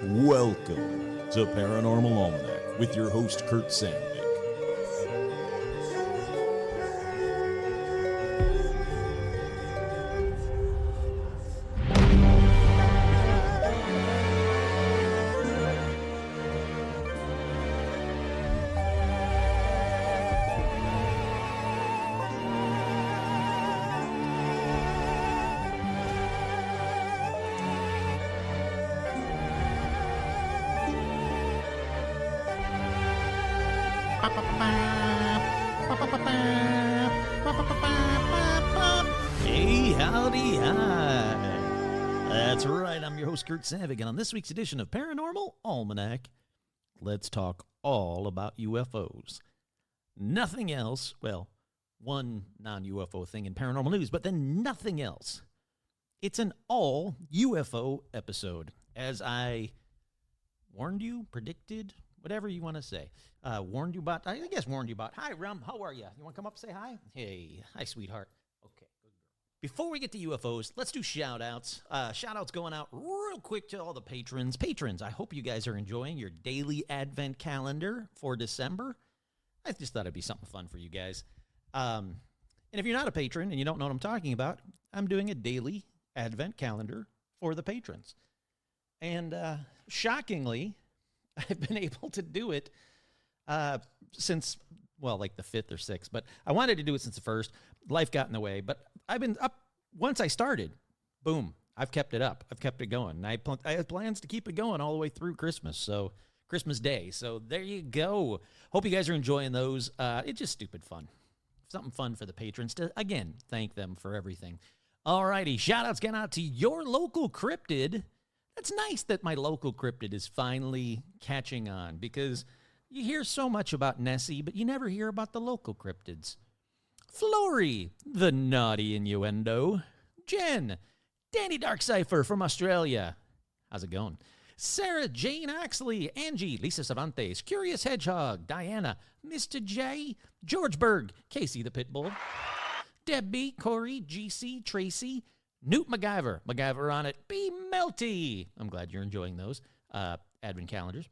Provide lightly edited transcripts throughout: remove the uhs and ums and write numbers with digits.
Welcome to Paranormal Almanac with your host, Kurt Sandvik. Hey, howdy, hi. That's right, I'm your host, Kurt Savig, and on this week's edition of Paranormal Almanac, let's talk all about UFOs. Nothing else, well, one non-UFO thing in paranormal news, but then nothing else. It's an all UFO episode, as I warned you, predicted, whatever you want to say. Warned you about. Hi, Rum, how are you? You want to come up and say hi? Hey, hi, sweetheart. Okay, good girl. Before we get to UFOs, let's do shout-outs. Shout-outs going out real quick to all the patrons. Patrons, I hope you guys are enjoying your daily advent calendar for December. I just thought it'd be something fun for you guys. And if you're not a patron and you don't know what I'm talking about, I'm doing a daily advent calendar for the patrons. And shockingly, I've been able to do it since, well, like the 5th or 6th. But I wanted to do it since the 1st. Life got in the way. But I've been up, once I started, boom, I've kept it up. I've kept it going. And I had plans to keep it going all the way through Christmas. So, Christmas Day. So, there you go. Hope you guys are enjoying those. It's just stupid fun. Something fun for the patrons to, again, thank them for everything. All righty. Shout-outs going out to your local cryptid. It's nice that my local cryptid is finally catching on, because you hear so much about Nessie, but you never hear about the local cryptids. Flory, the naughty innuendo. Jen, Danny Darkcipher from Australia. How's it going? Sarah Jane Oxley, Angie, Lisa Cervantes, Curious Hedgehog, Diana, Mr. J, George Berg, Casey the Pitbull, Debbie, Corey, GC, Tracy, Newt MacGyver on it, B. Melty. I'm glad you're enjoying those advent calendars.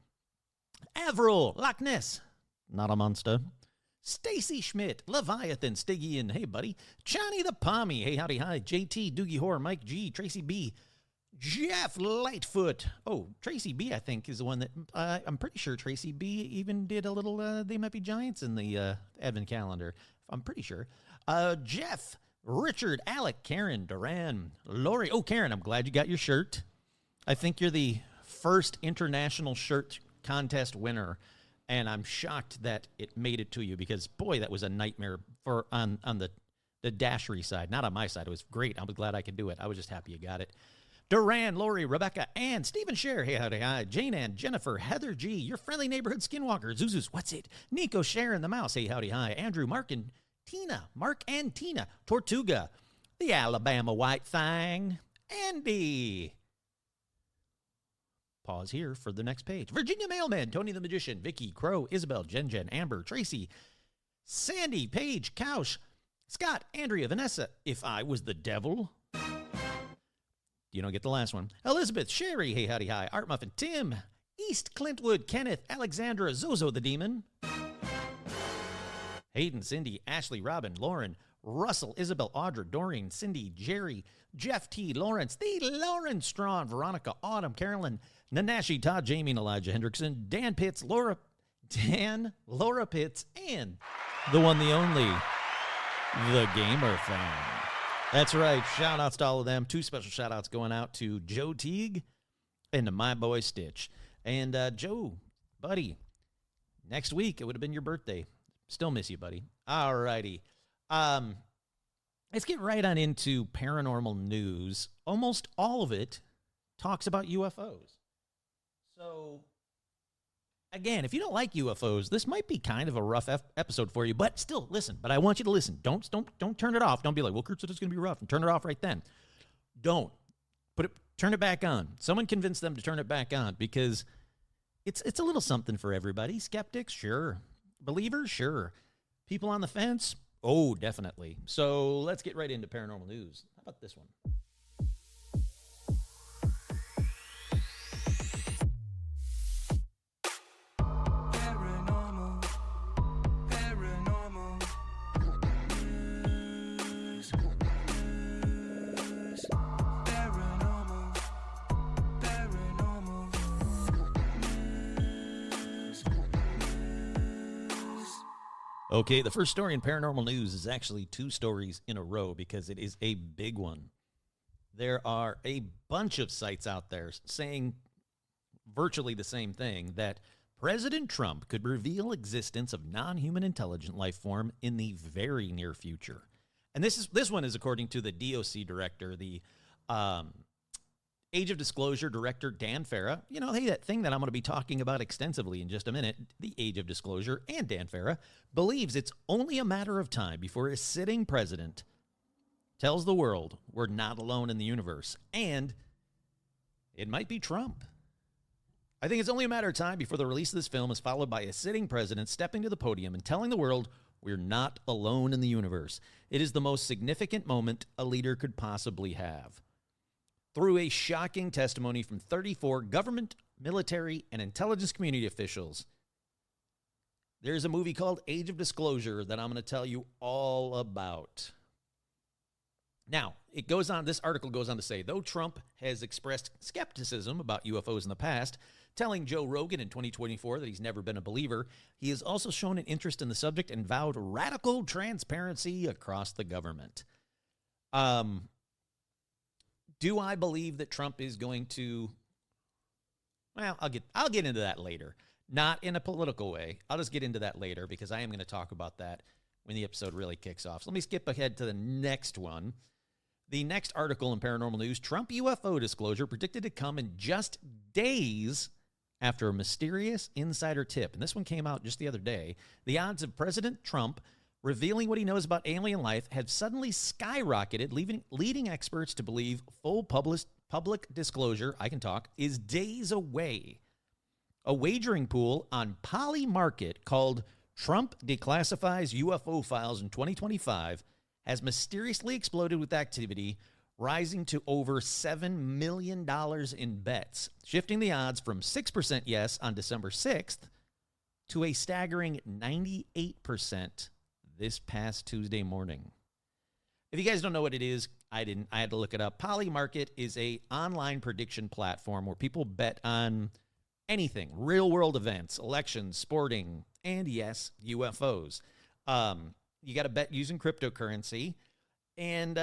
Avril, Loch Ness, not a monster. Stacy Schmidt, Leviathan, Stiggy, and hey, buddy. Johnny the Pommy, hey, howdy, hi. JT, Doogie Horror, Mike G, Tracy B, Jeff Lightfoot. Oh, Tracy B, I think, is the one that, I'm pretty sure Tracy B even did a little They Might Be Giants in the advent calendar. I'm pretty sure. Jeff, Richard, Alec, Karen, Duran, Lori. Oh, Karen, I'm glad you got your shirt. I think you're the first international shirt contest winner, and I'm shocked that it made it to you, because, boy, that was a nightmare for on the dashery side. Not on my side. It was great. I was glad I could do it. I was just happy you got it. Duran, Lori, Rebecca, Ann, Stephen Scher, hey, howdy, hi. Jane Ann, Jennifer, Heather G, your friendly neighborhood skinwalker, Zuzus, what's it? Nico, Sharon, the mouse, hey, howdy, hi. Andrew, Mark and Tina, Tortuga, the Alabama White Thing, Andy. Pause here for the next page. Virginia Mailman, Tony the Magician, Vicky, Crow, Isabel, Jen, Amber, Tracy, Sandy, Paige, Couch, Scott, Andrea, Vanessa, If I Was the Devil. You don't get the last one. Elizabeth, Sherry, hey, howdy, hi. Art Muffin, Tim, East Clintwood, Kenneth, Alexandra, Zozo the Demon, Hayden, Cindy, Ashley, Robin, Lauren, Russell, Isabel, Audra, Doreen, Cindy, Jerry, Jeff T, Lawrence, the Lawrence Strawn, Veronica, Autumn, Carolyn, Nanashi, Todd, Jamie, and Elijah Hendrickson, Dan Pitts, Laura Pitts, and the one, the only, the Gamer Fan. That's right. Shout-outs to all of them. 2 special shout-outs going out to Joe Teague and to my boy Stitch. And Joe, buddy, next week, it would have been your birthday. Still miss you, buddy. All righty. Let's get right on into paranormal news. Almost all of it talks about UFOs. So, again, if you don't like UFOs, this might be kind of a rough episode for you. But still, listen. But I want you to listen. Don't turn it off. Don't be like, well, Kurt said it's going to be rough, and turn it off right then. Don't. Turn it back on. Someone convince them to turn it back on, because it's a little something for everybody. Skeptics, sure. Believers, sure. People on the fence, oh, definitely. So let's get right into paranormal news. How about this one? Okay, the first story in paranormal news is actually two stories in a row because it is a big one. There are a bunch of sites out there saying virtually the same thing, that President Trump could reveal existence of non-human intelligent life form in the very near future. And this one is according to the DOC director, the Age of Disclosure director, Dan Farah. You know, hey, that thing that I'm going to be talking about extensively in just a minute, the Age of Disclosure, and Dan Farah believes it's only a matter of time before a sitting president tells the world we're not alone in the universe. And it might be Trump. I think it's only a matter of time before the release of this film is followed by a sitting president stepping to the podium and telling the world we're not alone in the universe. It is the most significant moment a leader could possibly have. Through a shocking testimony from 34 government, military, and intelligence community officials, there's a movie called Age of Disclosure that I'm going to tell you all about. Now, this article goes on to say, though Trump has expressed skepticism about UFOs in the past, telling Joe Rogan in 2024 that he's never been a believer, he has also shown an interest in the subject and vowed radical transparency across the government. Do I believe that Trump is going to... Well, I'll get into that later. Not in a political way. I'll just get into that later because I am going to talk about that when the episode really kicks off. So let me skip ahead to the next one. The next article in Paranormal News, Trump UFO disclosure predicted to come in just days after a mysterious insider tip. And this one came out just the other day. The odds of President Trump revealing what he knows about alien life have suddenly skyrocketed, leading experts to believe full public disclosure, is days away. A wagering pool on Polymarket called Trump Declassifies UFO Files in 2025 has mysteriously exploded with activity, rising to over $7 million in bets, shifting the odds from 6% yes on December 6th to a staggering 98% this past Tuesday morning. If you guys don't know what it is, I had to look it up. Polymarket is a online prediction platform where people bet on anything, real-world events, elections, sporting, and yes, UFOs. You got to bet using cryptocurrency, and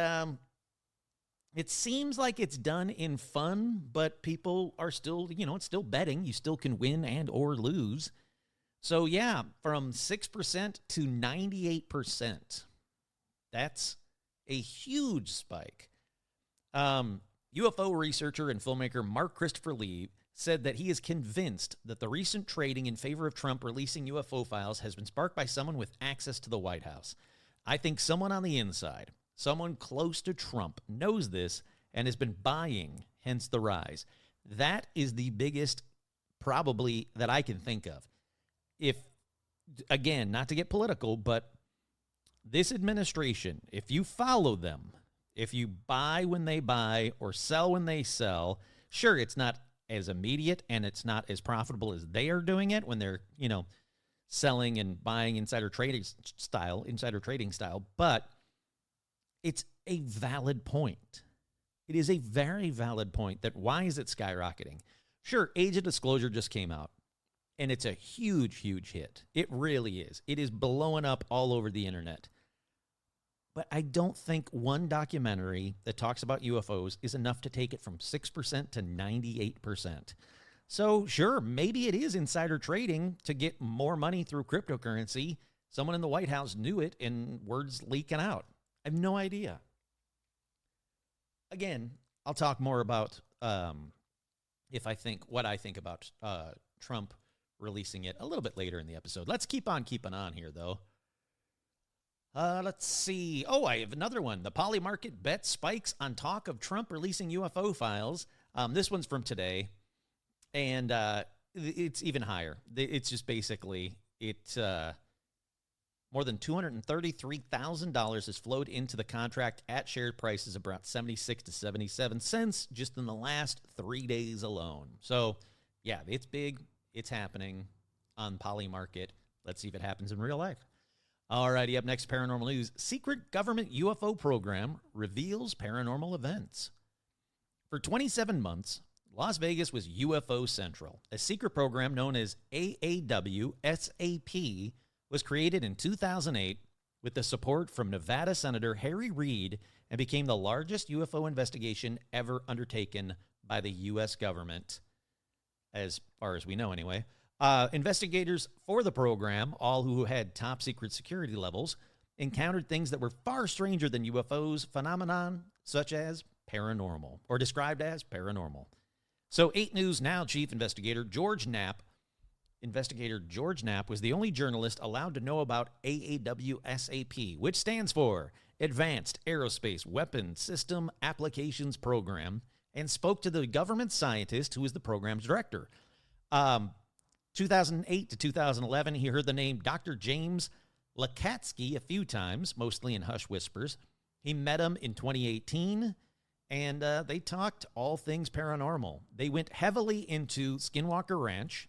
it seems like it's done in fun, but people are still, it's still betting. You still can win and or lose. So yeah, from 6% to 98%. That's a huge spike. UFO researcher and filmmaker Mark Christopher Lee said that he is convinced that the recent trading in favor of Trump releasing UFO files has been sparked by someone with access to the White House. I think someone on the inside, someone close to Trump, knows this and has been buying, hence the rise. That is the biggest, probably, that I can think of. If, again, not to get political, but this administration, if you follow them, if you buy when they buy or sell when they sell, sure, it's not as immediate and it's not as profitable as they are doing it when they're, selling and buying insider trading style, but it's a valid point. It is a very valid point that why is it skyrocketing? Sure, Age of Disclosure just came out, and it's a huge, huge hit. It really is. It is blowing up all over the internet. But I don't think one documentary that talks about UFOs is enough to take it from 6% to 98%. So sure, maybe it is insider trading to get more money through cryptocurrency. Someone in the White House knew it and word's leaking out. I have no idea. Again, I'll talk more about what I think about Trump releasing it a little bit later in the episode. Let's keep on keeping on here, though. Let's see. Oh, I have another one. The Polymarket bet spikes on talk of Trump releasing UFO files. This one's from today, and it's even higher. It's just basically, more than $233,000 has flowed into the contract at shared prices of about 76 to 77 cents just in the last 3 days alone. So, yeah, it's big. It's happening on Polymarket. Let's see if it happens in real life. Alrighty, up next, paranormal news. Secret government UFO program reveals paranormal events. For 27 months, Las Vegas was UFO Central, a secret program known as AAW-SAP, was created in 2008 with the support from Nevada Senator Harry Reid and became the largest UFO investigation ever undertaken by the U.S. government, as far as we know anyway. Investigators for the program, all who had top secret security levels, encountered things that were far stranger than UFOs, phenomenon such as paranormal, or described as paranormal. So 8 News Now Chief Investigator George Knapp was the only journalist allowed to know about AAWSAP, which stands for Advanced Aerospace Weapon System Applications Program, and spoke to the government scientist who was the program's director. 2008 to 2011, he heard the name Dr. James Lakatsky a few times, mostly in hush whispers. He met him in 2018, and they talked all things paranormal. They went heavily into Skinwalker Ranch,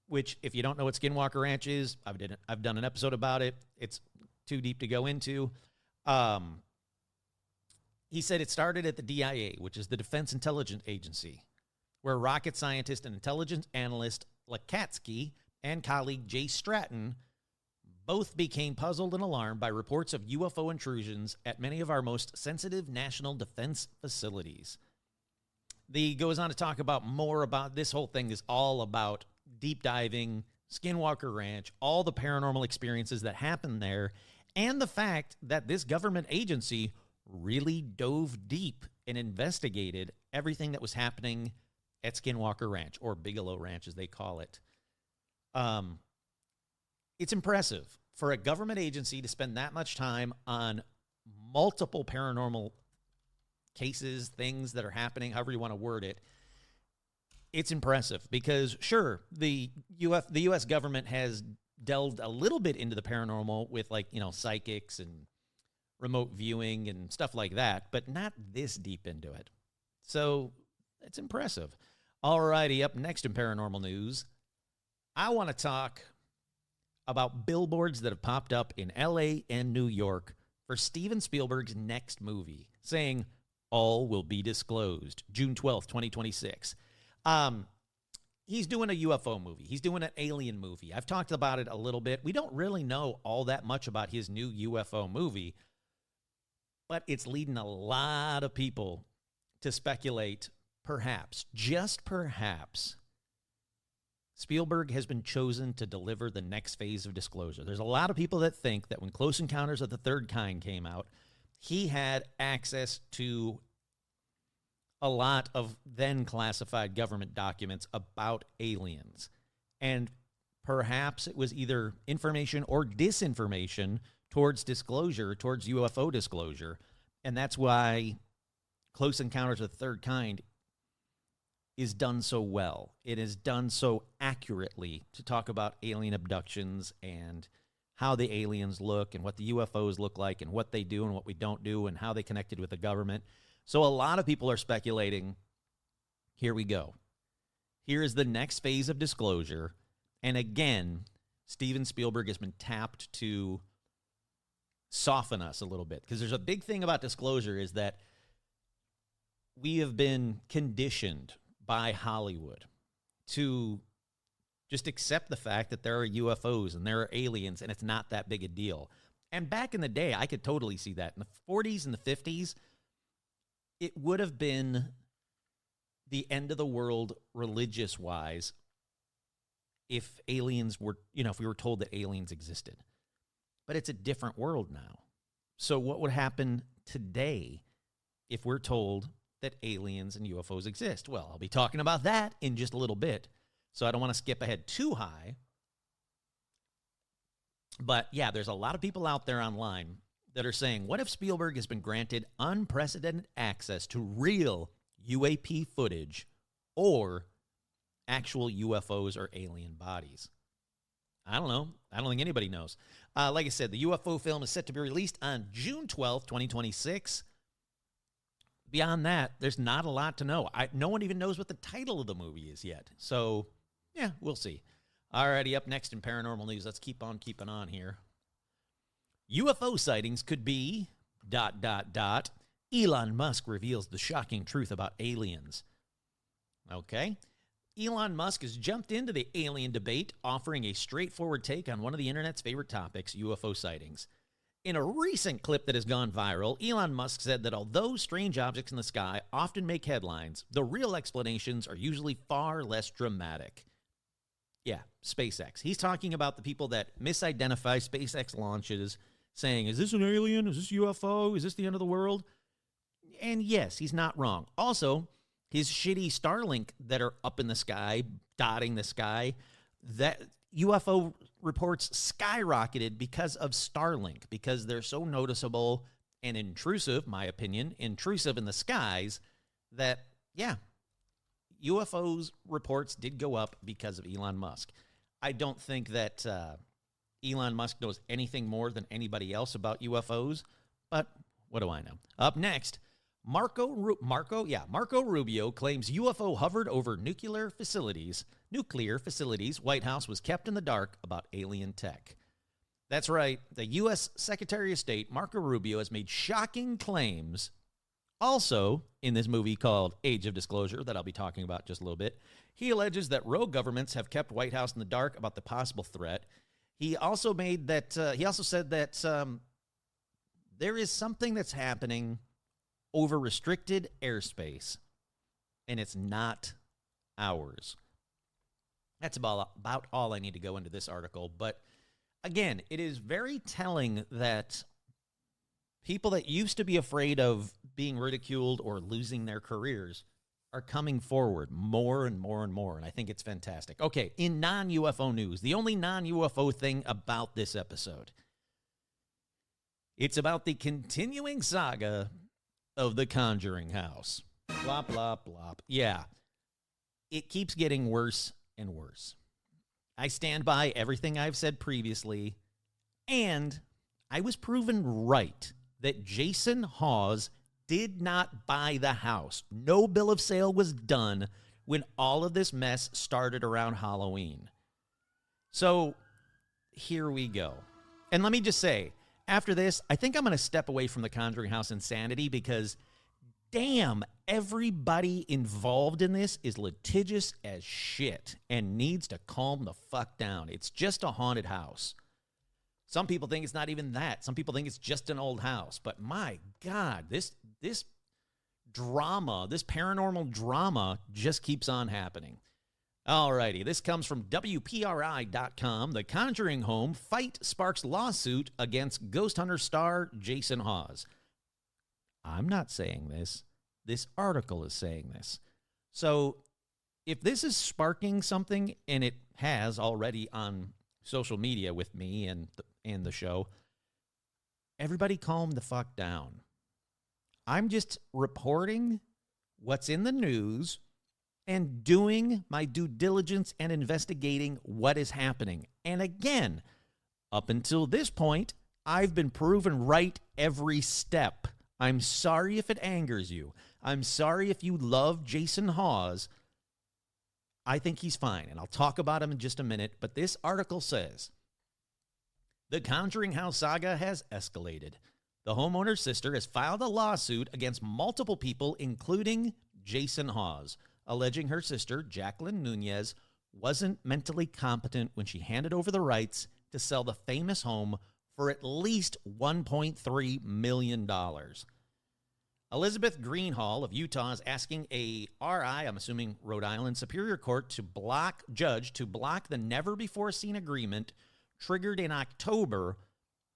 which, if you don't know what Skinwalker Ranch is, I've done an episode about it. It's too deep to go into. He said it started at the DIA, which is the Defense Intelligence Agency, where rocket scientist and intelligence analyst Lakatsky and colleague Jay Stratton both became puzzled and alarmed by reports of UFO intrusions at many of our most sensitive national defense facilities. He goes on to talk about more about this whole thing is all about deep diving, Skinwalker Ranch, all the paranormal experiences that happened there, and the fact that this government agency really dove deep and investigated everything that was happening at Skinwalker Ranch, or Bigelow Ranch as they call it. It's impressive for a government agency to spend that much time on multiple paranormal cases, things that are happening, however you want to word it. It's impressive because, sure, the U.S. government has delved a little bit into the paranormal with, psychics and remote viewing and stuff like that, but not this deep into it. So it's impressive. All righty, up next in paranormal news, I want to talk about billboards that have popped up in L.A. and New York for Steven Spielberg's next movie, saying, "All will be disclosed, June 12th, 2026. He's doing a UFO movie. He's doing an alien movie. I've talked about it a little bit. We don't really know all that much about his new UFO movie, but it's leading a lot of people to speculate, perhaps, just perhaps, Spielberg has been chosen to deliver the next phase of disclosure. There's a lot of people that think that when Close Encounters of the Third Kind came out, he had access to a lot of then classified government documents about aliens. And perhaps it was either information or disinformation towards disclosure, towards UFO disclosure. And that's why Close Encounters of the Third Kind is done so well. It is done so accurately to talk about alien abductions and how the aliens look and what the UFOs look like and what they do and what we don't do and how they connected with the government. So a lot of people are speculating, here we go. Here is the next phase of disclosure. And again, Steven Spielberg has been tapped to soften us a little bit, because there's a big thing about disclosure is that we have been conditioned by Hollywood to just accept the fact that there are UFOs and there are aliens and it's not that big a deal. And back in the day, I could totally see that. In the 40s and the 50s, it would have been the end of the world religious-wise if aliens were, if we were told that aliens existed. But it's a different world now. So what would happen today if we're told that aliens and UFOs exist? Well, I'll be talking about that in just a little bit, so I don't want to skip ahead too high. But yeah, there's a lot of people out there online that are saying, what if Spielberg has been granted unprecedented access to real UAP footage or actual UFOs or alien bodies? I don't know. I don't think anybody knows. Like I said, the UFO film is set to be released on June 12th, 2026. Beyond that, there's not a lot to know. No one even knows what the title of the movie is yet. So, yeah, we'll see. Alrighty, up next in paranormal news, let's keep on keeping on here. UFO sightings could be ... Elon Musk reveals the shocking truth about aliens. Okay. Elon Musk has jumped into the alien debate, offering a straightforward take on one of the internet's favorite topics, UFO sightings. In a recent clip that has gone viral, Elon Musk said that although strange objects in the sky often make headlines, the real explanations are usually far less dramatic. Yeah, SpaceX. He's talking about the people that misidentify SpaceX launches, saying, is this an alien? Is this UFO? Is this the end of the world? And yes, he's not wrong. Also, his shitty Starlink that are up in the sky, dotting the sky, that UFO reports skyrocketed because of Starlink, because they're so noticeable and intrusive, my opinion, intrusive in the skies, that, yeah, UFOs reports did go up because of Elon Musk. I don't think that Elon Musk knows anything more than anybody else about UFOs, but what do I know? Up next, Marco Rubio claims UFO hovered over nuclear facilities. White House was kept in the dark about alien tech. That's right. The U.S. Secretary of State, Marco Rubio, has made shocking claims. Also, in this movie called Age of Disclosure, that I'll be talking about just a little bit, he alleges that rogue governments have kept White House in the dark about the possible threat. He also said that there is something that's happening over restricted airspace, and it's not ours. That's about all I need to go into this article. But again, it is very telling that people that used to be afraid of being ridiculed or losing their careers are coming forward more and more and more, and I think it's fantastic. Okay, in non-UFO news, the only non-UFO thing about this episode, it's about the continuing saga of the Conjuring House. Blop, blop, blop. Yeah, it keeps getting worse and worse. I stand by everything I've said previously, and I was proven right that Jason Hawes did not buy the house. No bill of sale was done when all of this mess started around Halloween. So here we go. And let me just say, after this, I think I'm going to step away from the Conjuring House insanity because, damn, everybody involved in this is litigious as shit and needs to calm the fuck down. It's just a haunted house. Some people think it's not even that. Some people think it's just an old house. But my God, this drama, this paranormal drama just keeps on happening. Alrighty, this comes from WPRI.com. The Conjuring home fight sparks lawsuit against Ghost Hunter star Jason Hawes. I'm not saying this. This article is saying this. So if this is sparking something, and it has already on social media with me and the show, everybody calm the fuck down. I'm just reporting what's in the news and doing my due diligence and investigating what is happening. And again, up until this point, I've been proven right every step. I'm sorry if it angers you. I'm sorry if you love Jason Hawes. I think he's fine, and I'll talk about him in just a minute. But this article says, the Conjuring House saga has escalated. The homeowner's sister has filed a lawsuit against multiple people, including Jason Hawes, alleging her sister, Jacqueline Nunez, wasn't mentally competent when she handed over the rights to sell the famous home for at least $1.3 million. Elizabeth Greenhall of Utah is asking a I'm assuming Rhode Island, Superior Court to block the never-before-seen agreement triggered in October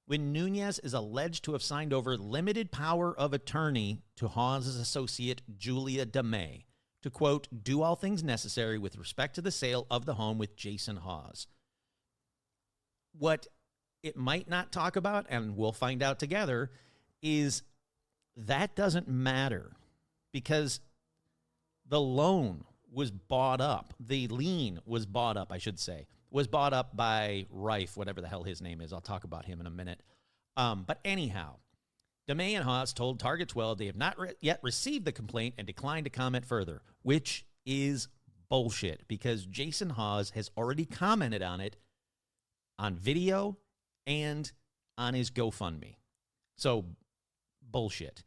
when Nunez is alleged to have signed over limited power of attorney to Hawes' associate, Julia DeMay, to, quote, do all things necessary with respect to the sale of the home with Jason Hawes. What it might not talk about, and we'll find out together, is that doesn't matter because the loan was bought up. The lien was bought up, I should say. Was bought up by Rife, whatever the hell his name is. I'll talk about him in a minute. But anyhow, DeMay and Hawes told Target 12 they have not yet received the complaint and declined to comment further, which is bullshit because Jason Hawes has already commented on it on video and on his GoFundMe. So, bullshit.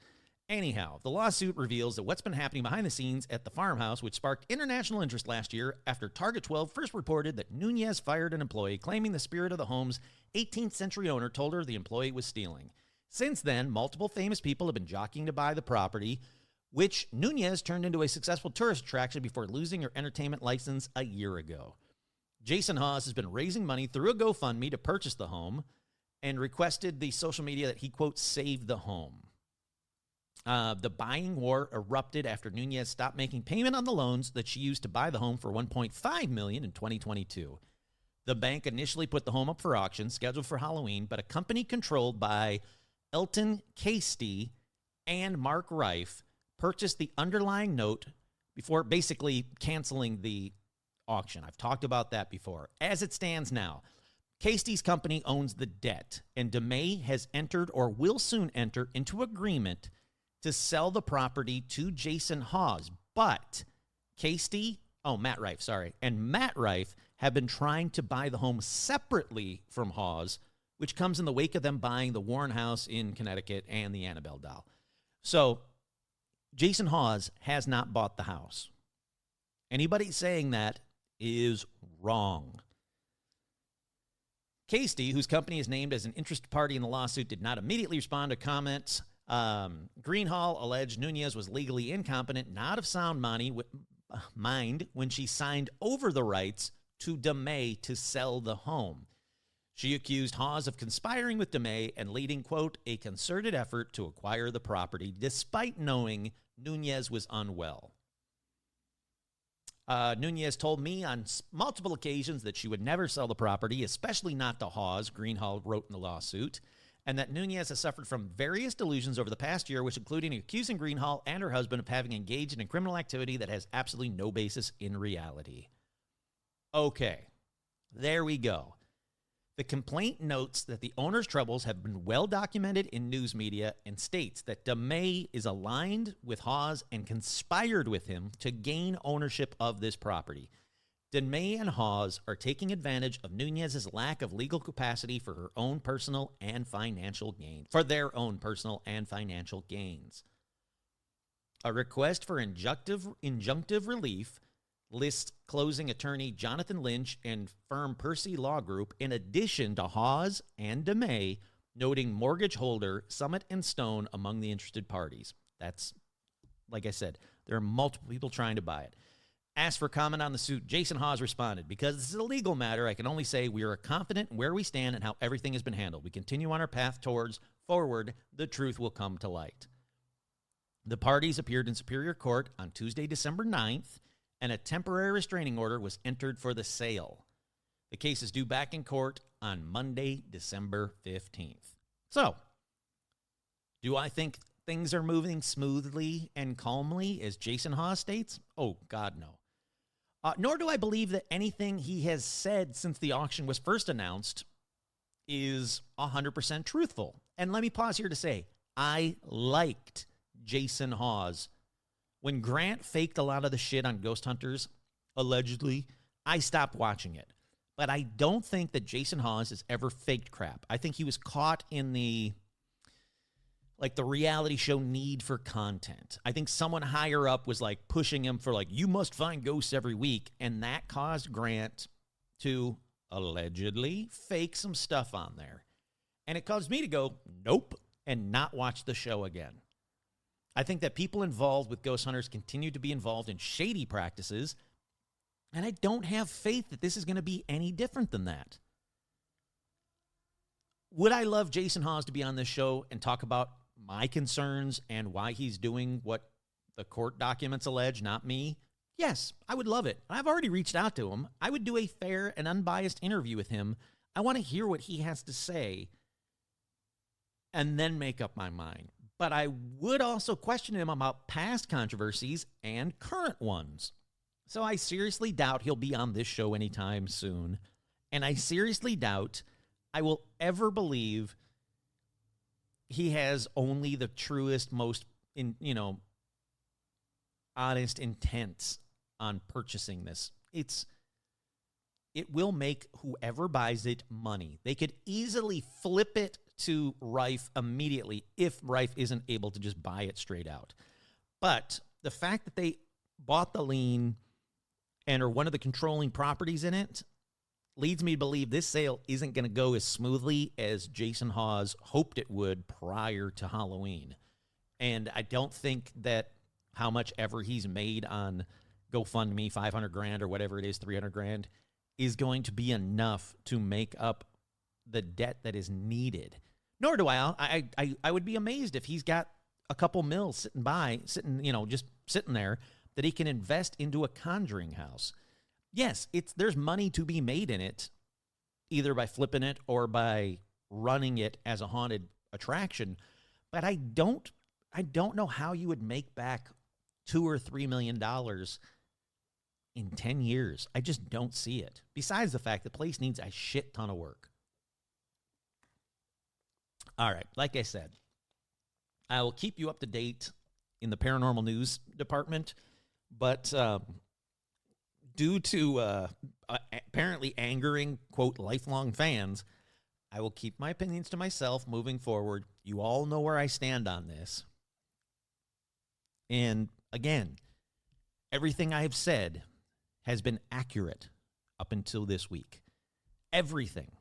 Anyhow, the lawsuit reveals that what's been happening behind the scenes at the farmhouse, which sparked international interest last year after Target 12 first reported that Nunez fired an employee, claiming the spirit of the home's 18th century owner told her the employee was stealing. Since then, multiple famous people have been jockeying to buy the property, which Nunez turned into a successful tourist attraction before losing her entertainment license a year ago. Jason Hawes has been raising money through a GoFundMe to purchase the home and requested the social media that he, quote, save the home. The buying war erupted after Nunez stopped making payment on the loans that she used to buy the home for $1.5 million in 2022. The bank initially put the home up for auction, scheduled for Halloween, but a company controlled by Elton Casey and Mark Reif purchased the underlying note before basically canceling the auction. I've talked about that before. As it stands now, Casey's company owns the debt, and DeMay has entered or will soon enter into agreement to sell the property to Jason Hawes. But Matt Reif have been trying to buy the home separately from Hawes, which comes in the wake of them buying the Warren House in Connecticut and the Annabelle doll. So Jason Hawes has not bought the house. Anybody saying that is wrong. Casey, whose company is named as an interested party in the lawsuit, did not immediately respond to comments. Greenhall alleged Nunez was legally incompetent, not of sound mind, when she signed over the rights to DeMay to sell the home. She accused Hawes of conspiring with DeMay and leading, quote, a concerted effort to acquire the property, despite knowing Nunez was unwell. Nunez told me on multiple occasions that she would never sell the property, especially not to Hawes, Greenhall wrote in the lawsuit, and that Nunez has suffered from various delusions over the past year, which including accusing Greenhall and her husband of having engaged in criminal activity that has absolutely no basis in reality. Okay, there we go. The complaint notes that the owner's troubles have been well documented in news media and states that DeMay is aligned with Hawes and conspired with him to gain ownership of this property. DeMay and Hawes are taking advantage of Nunez's lack of legal capacity for their own personal and financial gains. A request for injunctive relief lists closing attorney Jonathan Lynch and firm Percy Law Group, in addition to Hawes and DeMay, noting mortgage holder Summit and Stone among the interested parties. That's, like I said, there are multiple people trying to buy it. Asked for comment on the suit, Jason Hawes responded, because this is a legal matter, I can only say we are confident in where we stand and how everything has been handled. We continue on our path towards forward. The truth will come to light. The parties appeared in Superior Court on Tuesday, December 9th, and a temporary restraining order was entered for the sale. The case is due back in court on Monday, December 15th. So, do I think things are moving smoothly and calmly, as Jason Hawes states? Oh, God, no. Nor do I believe that anything he has said since the auction was first announced is 100% truthful. And let me pause here to say, I liked Jason Hawes. When Grant faked a lot of the shit on Ghost Hunters, allegedly, I stopped watching it. But I don't think that Jason Hawes has ever faked crap. I think he was caught in the reality show need for content. I think someone higher up was like pushing him for you must find ghosts every week. And that caused Grant to allegedly fake some stuff on there. And it caused me to go, nope, and not watch the show again. I think that people involved with ghost hunters continue to be involved in shady practices, and I don't have faith that this is going to be any different than that. Would I love Jason Hawes to be on this show and talk about my concerns and why he's doing what the court documents allege, not me? Yes, I would love it. I've already reached out to him. I would do a fair and unbiased interview with him. I want to hear what he has to say and then make up my mind. But I would also question him about past controversies and current ones. So I seriously doubt he'll be on this show anytime soon. And I seriously doubt I will ever believe he has only the truest, most, honest intents on purchasing this. It will make whoever buys it money. They could easily flip it to Rife immediately if Rife isn't able to just buy it straight out. But the fact that they bought the lien and are one of the controlling properties in it leads me to believe this sale isn't going to go as smoothly as Jason Hawes hoped it would prior to Halloween. And I don't think that how much ever he's made on GoFundMe, 500 grand or whatever it is, 300 grand, is going to be enough to make up the debt that is needed. Nor do I would be amazed if he's got a couple mil just sitting there that he can invest into a Conjuring house. Yes, there's money to be made in it, either by flipping it or by running it as a haunted attraction. But I don't know how you would make back $2 or $3 million in 10 years. I just don't see it. Besides the fact the place needs a shit ton of work. All right, like I said, I will keep you up to date in the paranormal news department, but due to apparently angering, quote, lifelong fans, I will keep my opinions to myself moving forward. You all know where I stand on this. And again, everything I have said has been accurate up until this week. Everything.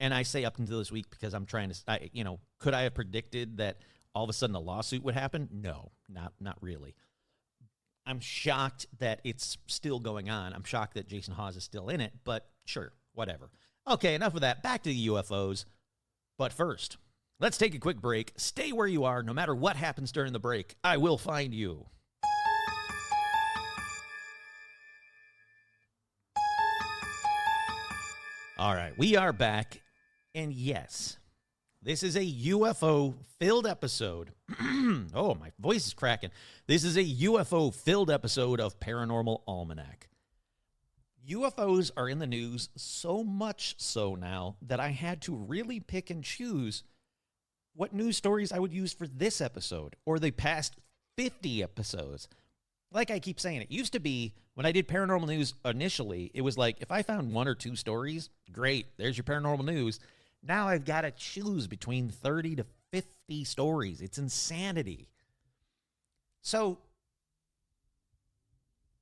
And I say up until this week because I'm trying to, could I have predicted that all of a sudden a lawsuit would happen? No, not really. I'm shocked that it's still going on. I'm shocked that Jason Hawes is still in it, but sure, whatever. Okay, enough of that. Back to the UFOs. But first, let's take a quick break. Stay where you are. No matter what happens during the break, I will find you. All right, we are back. And yes, this is a UFO-filled episode. Oh, my voice is cracking. This is a UFO-filled episode of Paranormal Almanac. UFOs are in the news so much so now that I had to really pick and choose what news stories I would use for this episode or the past 50 episodes. Like I keep saying, it used to be when I did paranormal news initially, it was like if I found 1 or 2 stories, great, there's your paranormal news. Now I've got to choose between 30 to 50 stories. It's insanity. So,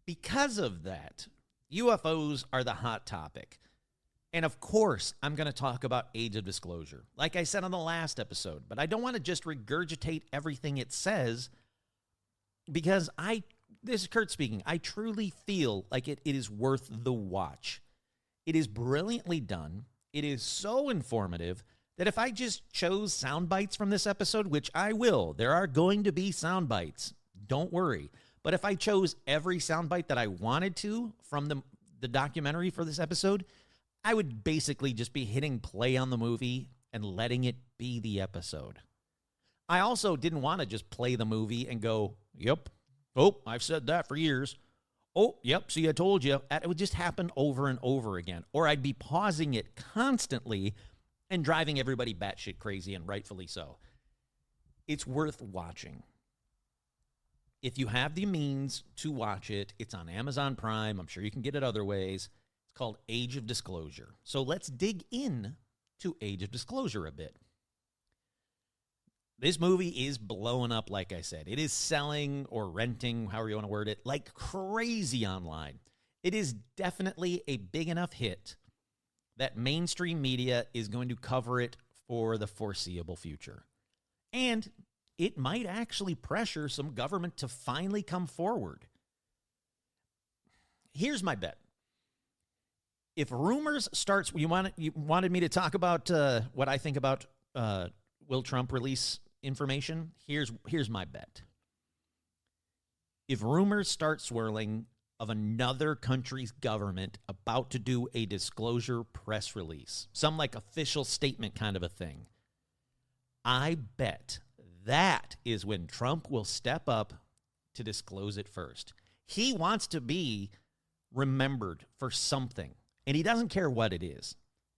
because of that, UFOs are the hot topic. And of course, I'm going to talk about Age of Disclosure, like I said on the last episode. But I don't want to just regurgitate everything it says because this is Kurt speaking, I truly feel like it is worth the watch. It is brilliantly done. It is so informative that if I just chose sound bites from this episode, which I will, there are going to be sound bites, don't worry. But if I chose every sound bite that I wanted to from the documentary for this episode, I would basically just be hitting play on the movie and letting it be the episode. I also didn't want to just play the movie and go, yep, oh, I've said that for years. Oh, yep, see, I told you. It would just happen over and over again. Or I'd be pausing it constantly and driving everybody batshit crazy, and rightfully so. It's worth watching. If you have the means to watch it, it's on Amazon Prime. I'm sure you can get it other ways. It's called Age of Disclosure. So let's dig in to Age of Disclosure a bit. This movie is blowing up, like I said. It is selling or renting, however you want to word it, like crazy online. It is definitely a big enough hit that mainstream media is going to cover it for the foreseeable future. And it might actually pressure some government to finally come forward. Here's my bet. If rumors starts, you wanted me to talk about what I think about will Trump release information? Here's my bet. If rumors start swirling of another country's government about to do a disclosure press release, some like official statement kind of a thing, I bet that is when Trump will step up to disclose it first. He wants to be remembered for something, and he doesn't care what it is,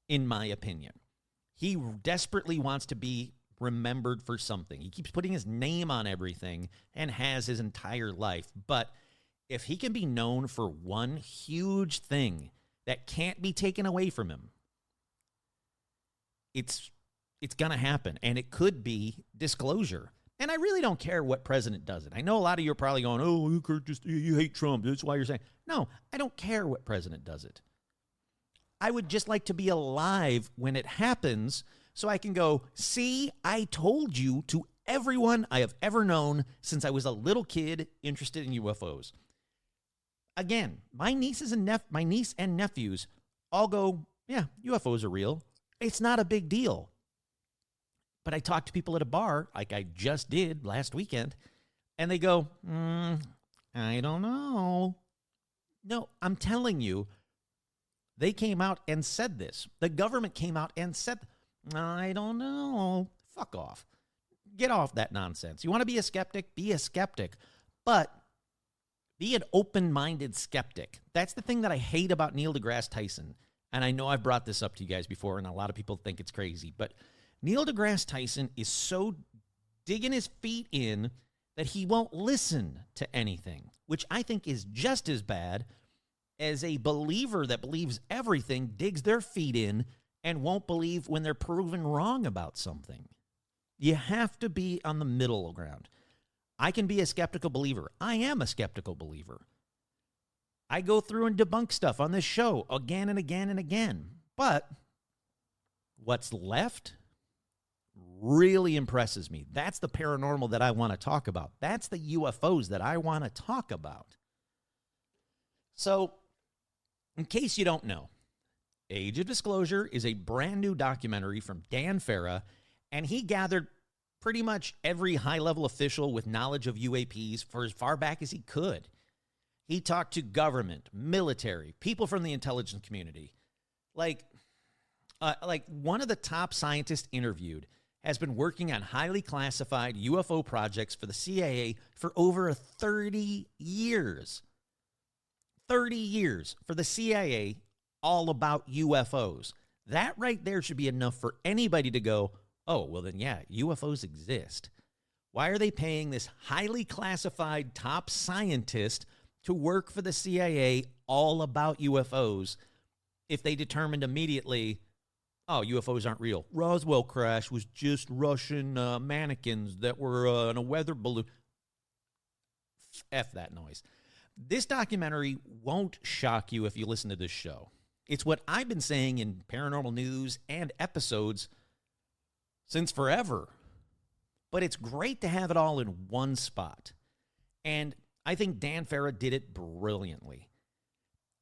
in my opinion. He desperately wants to be remembered for something. He keeps putting his name on everything and has his entire life. But if he can be known for one huge thing that can't be taken away from him, it's It's going to happen, and it could be disclosure. And I really don't care what president does it. I know a lot of you are probably going, oh, Kurt, you hate Trump. That's why you're saying. No, I don't care what president does it. I would just like to be alive when it happens so I can go, see, I told you to everyone I have ever known since I was a little kid interested in UFOs. Again, my niece and nephews all go, yeah, UFOs are real. It's not a big deal. But I talk to people at a bar, like I just did last weekend, and they go, I don't know. No, I'm telling you, they came out and said this. The government came out and said, I don't know. Fuck off. Get off that nonsense. You want to be a skeptic? Be a skeptic. But be an open-minded skeptic. That's the thing that I hate about Neil deGrasse Tyson. And I know I've brought this up to you guys before, and a lot of people think it's crazy. But Neil deGrasse Tyson is so digging his feet in that he won't listen to anything, which I think is just as bad as a believer that believes everything, digs their feet in, and won't believe when they're proven wrong about something. You have to be on the middle ground. I can be a skeptical believer. I am a skeptical believer. I go through and debunk stuff on this show again and again and again. But what's left really impresses me. That's the paranormal that I want to talk about. That's the UFOs that I want to talk about. So, in case you don't know, Age of Disclosure is a brand new documentary from Dan Farah, and he gathered pretty much every high-level official with knowledge of UAPs for as far back as he could. He talked to government, military, people from the intelligence community. Like one of the top scientists interviewed has been working on highly classified UFO projects for the CIA for over 30 years. 30 years for the CIA, all about UFOs. That right there should be enough for anybody to go, oh, well then, yeah, UFOs exist. Why are they paying this highly classified top scientist to work for the CIA all about UFOs if they determined immediately, oh, UFOs aren't real? Roswell crash was just Russian mannequins that were in a weather balloon. F that noise. This documentary won't shock you if you listen to this show. It's what I've been saying in paranormal news and episodes since forever. But it's great to have it all in one spot. And I think Dan Farah did it brilliantly.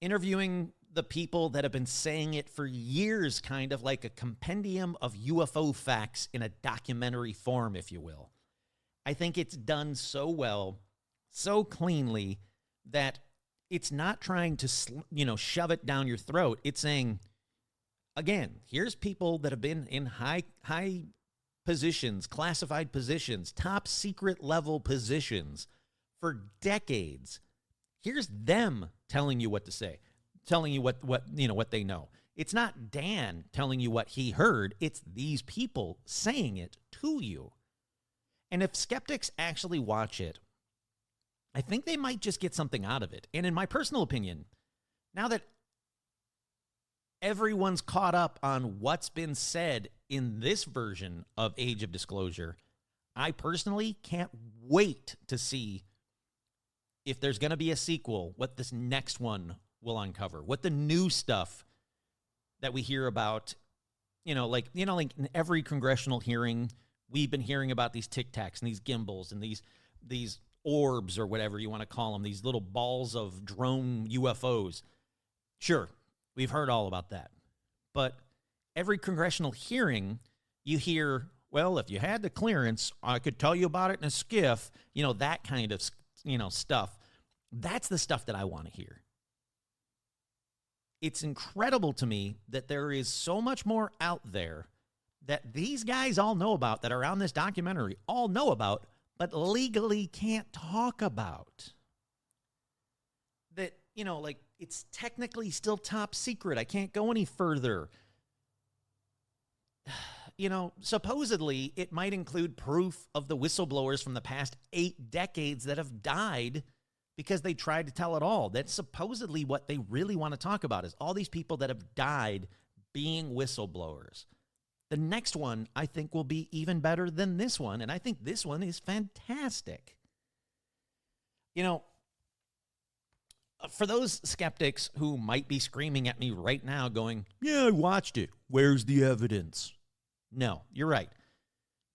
Interviewing the people that have been saying it for years, kind of like a compendium of UFO facts in a documentary form, if you will. I think it's done so well, so cleanly, that it's not trying to, shove it down your throat. It's saying, again, here's people that have been in high positions, classified positions, top secret level positions for decades. Here's them telling you what to say, telling you what they know. It's not Dan telling you what he heard. It's these people saying it to you. And if skeptics actually watch it, I think they might just get something out of it. And in my personal opinion, now that everyone's caught up on what's been said in this version of Age of Disclosure, I personally can't wait to see if there's going to be a sequel, what this next one will uncover, what the new stuff that we hear about, like in every congressional hearing, we've been hearing about these Tic Tacs and these gimbals and these orbs or whatever you want to call them, these little balls of drone UFOs. Sure, we've heard all about that. But every congressional hearing, you hear, well, if you had the clearance, I could tell you about it in a skiff, that kind of, stuff. That's the stuff that I want to hear. It's incredible to me that there is so much more out there that these guys all know about, that are on this documentary, all know about, but legally can't talk about. That, it's technically still top secret. I can't go any further. Supposedly it might include proof of the whistleblowers from the past 8 decades that have died because they tried to tell it all. That's supposedly what they really want to talk about, is all these people that have died being whistleblowers. The next one I think will be even better than this one, and I think this one is fantastic. You know, for those skeptics who might be screaming at me right now going, yeah, I watched it. Where's the evidence? No, you're right.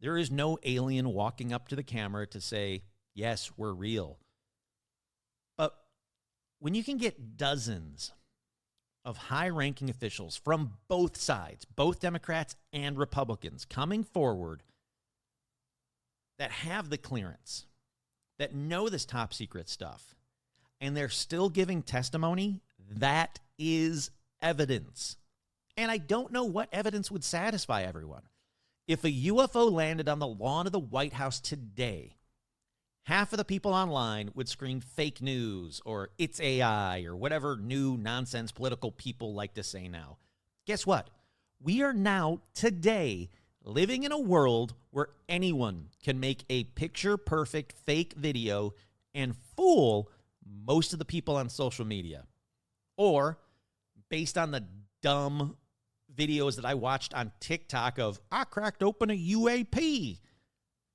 There is no alien walking up to the camera to say, yes, we're real. But when you can get dozens of high-ranking officials from both sides, both Democrats and Republicans, coming forward that have the clearance, that know this top-secret stuff, and they're still giving testimony, that is evidence. And I don't know what evidence would satisfy everyone. If a UFO landed on the lawn of the White House today, half of the people online would scream fake news or it's AI or whatever new nonsense political people like to say now. Guess what? We are now, today, living in a world where anyone can make a picture-perfect fake video and fool most of the people on social media. Or, based on the dumb videos that I watched on TikTok of, I cracked open a UAP.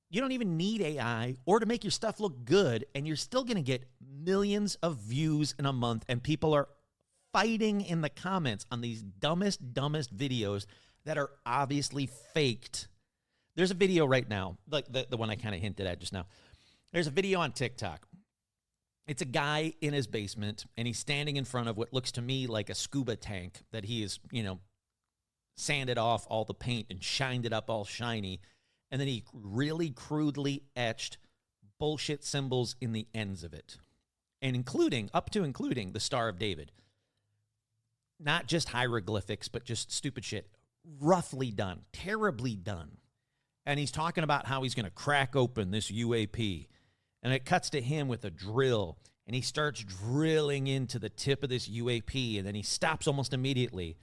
You don't even need AI or to make your stuff look good, and you're still going to get millions of views in a month, and people are fighting in the comments on these dumbest videos that are obviously faked. There's a video right now, like the one I kind of hinted at just now. There's a video on TikTok. It's a guy in his basement, and he's standing in front of what looks to me like a scuba tank that he is, sanded off all the paint and shined it up all shiny. And then he really crudely etched bullshit symbols in the ends of it. And including the Star of David. Not just hieroglyphics, but just stupid shit. Roughly done. Terribly done. And he's talking about how he's going to crack open this UAP. And it cuts to him with a drill. And he starts drilling into the tip of this UAP. And then he stops almost immediately.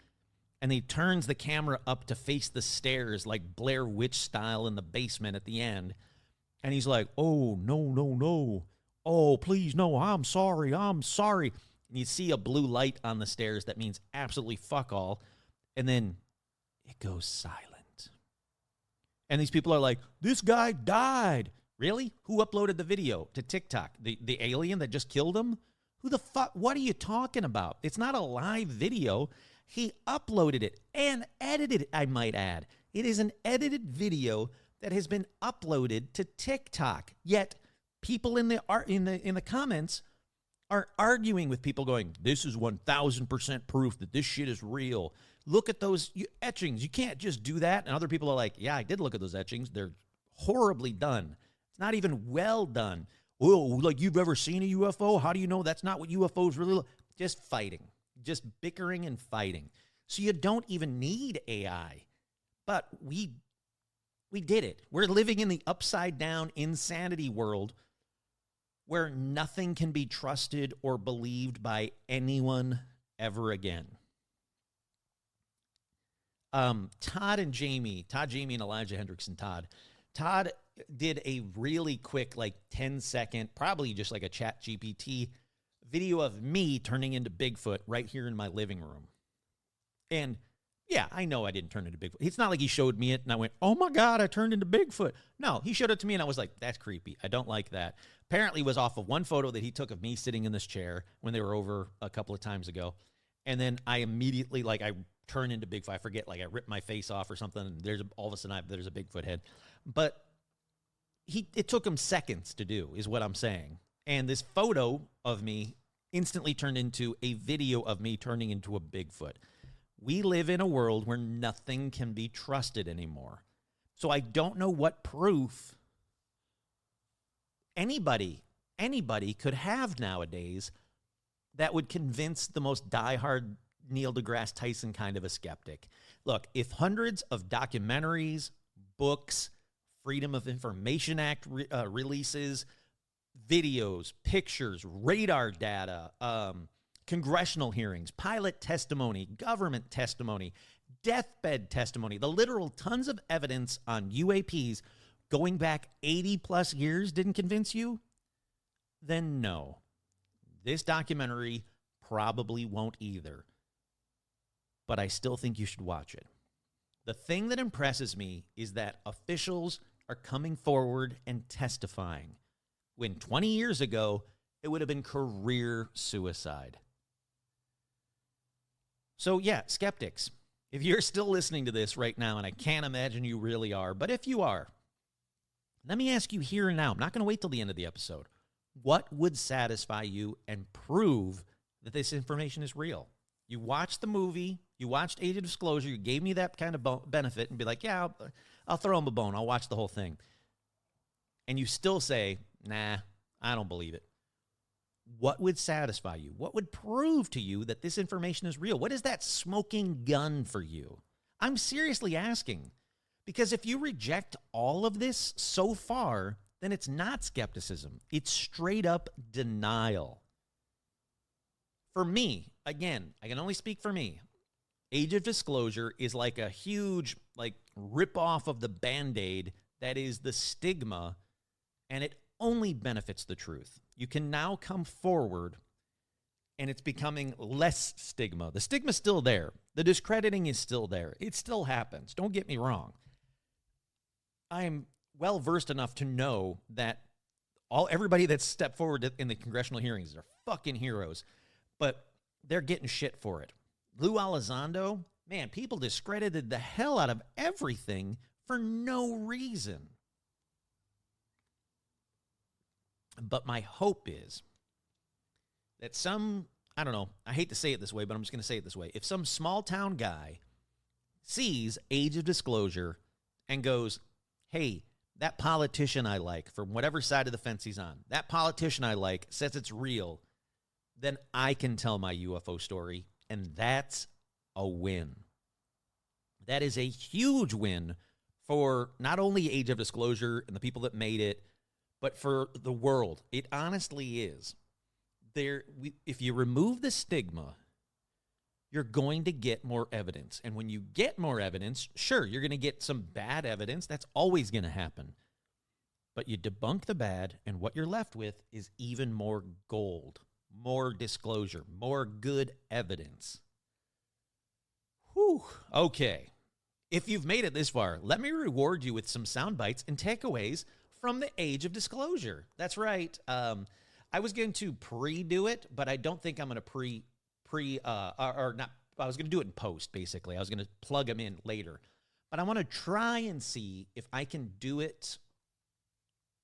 And he turns the camera up to face the stairs like Blair Witch style in the basement at the end. And he's like, oh, no. Oh, please, no, I'm sorry. And you see a blue light on the stairs that means absolutely fuck all. And then it goes silent. And these people are like, this guy died. Really? Who uploaded the video to TikTok? The alien that just killed him? Who the fuck? What are you talking about? It's not a live video. He uploaded it and edited it, I might add. It is an edited video that has been uploaded to TikTok. Yet people in the comments are arguing with people going, this is 1,000% proof that this shit is real. Look at those etchings. You can't just do that. And other people are like, yeah, I did look at those etchings. They're horribly done. It's not even well done. Oh, like you've ever seen a UFO? How do you know that's not what UFOs really look? Just fighting. Just bickering and fighting. So you don't even need AI. But we did it. We're living in the upside down insanity world where nothing can be trusted or believed by anyone ever again. Todd, Jamie, and Elijah Hendrickson, Todd did a really quick, like 10-second, probably just like a Chat GPT video of me turning into Bigfoot right here in my living room. And yeah, I know I didn't turn into Bigfoot. It's not like he showed me it and I went, oh my God, I turned into Bigfoot. No, he showed it to me and I was like, that's creepy. I don't like that. Apparently it was off of one photo that he took of me sitting in this chair when they were over a couple of times ago. And then I immediately, I turn into Bigfoot. I forget, I ripped my face off or something. And all of a sudden there's a Bigfoot head. But it took him seconds to do, is what I'm saying. And this photo of me instantly turned into a video of me turning into a Bigfoot. We live in a world where nothing can be trusted anymore. So I don't know what proof anybody could have nowadays that would convince the most diehard Neil deGrasse Tyson kind of a skeptic. Look, if hundreds of documentaries, books, Freedom of Information Act releases, videos, pictures, radar data, congressional hearings, pilot testimony, government testimony, deathbed testimony, the literal tons of evidence on UAPs going back 80 plus years didn't convince you, then no. This documentary probably won't either. But I still think you should watch it. The thing that impresses me is that officials are coming forward and testifying, when 20 years ago, it would have been career suicide. So yeah, skeptics, if you're still listening to this right now, and I can't imagine you really are, but if you are, let me ask you here and now. I'm not going to wait till the end of the episode. What would satisfy you and prove that this information is real? You watched the movie, you watched Age of Disclosure, you gave me that kind of benefit and be like, yeah, I'll throw him a bone. I'll watch the whole thing. And you still say, nah, I don't believe it. What would satisfy you? What would prove to you that this information is real? What is that smoking gun for you? I'm seriously asking. Because if you reject all of this so far, then it's not skepticism. It's straight up denial. For me, again, I can only speak for me. Age of Disclosure is like a huge rip-off of the Band-Aid that is the stigma, and it only benefits the truth. You can now come forward, and it's becoming less stigma. The stigma's still there. The discrediting is still there. It still happens. Don't get me wrong. I'm well-versed enough to know that everybody that's stepped forward in the congressional hearings are fucking heroes, but they're getting shit for it. Lou Elizondo, man, people discredited the hell out of everything for no reason. But my hope is that I don't know, I hate to say it this way, but I'm just going to say it this way. If some small town guy sees Age of Disclosure and goes, hey, that politician I like, from whatever side of the fence he's on, that politician I like says it's real, then I can tell my UFO story, and that's a win. That is a huge win for not only Age of Disclosure and the people that made it, but for the world. It honestly is. If you remove the stigma, you're going to get more evidence. And when you get more evidence, sure, you're going to get some bad evidence. That's always going to happen. But you debunk the bad, and what you're left with is even more gold, more disclosure, more good evidence. Whew. Okay. If you've made it this far, let me reward you with some sound bites and takeaways from the Age of Disclosure. That's right. I was going to pre-do it, but I don't think I'm going to I was going to do it in post, basically. I was going to plug them in later. But I want to try and see if I can do it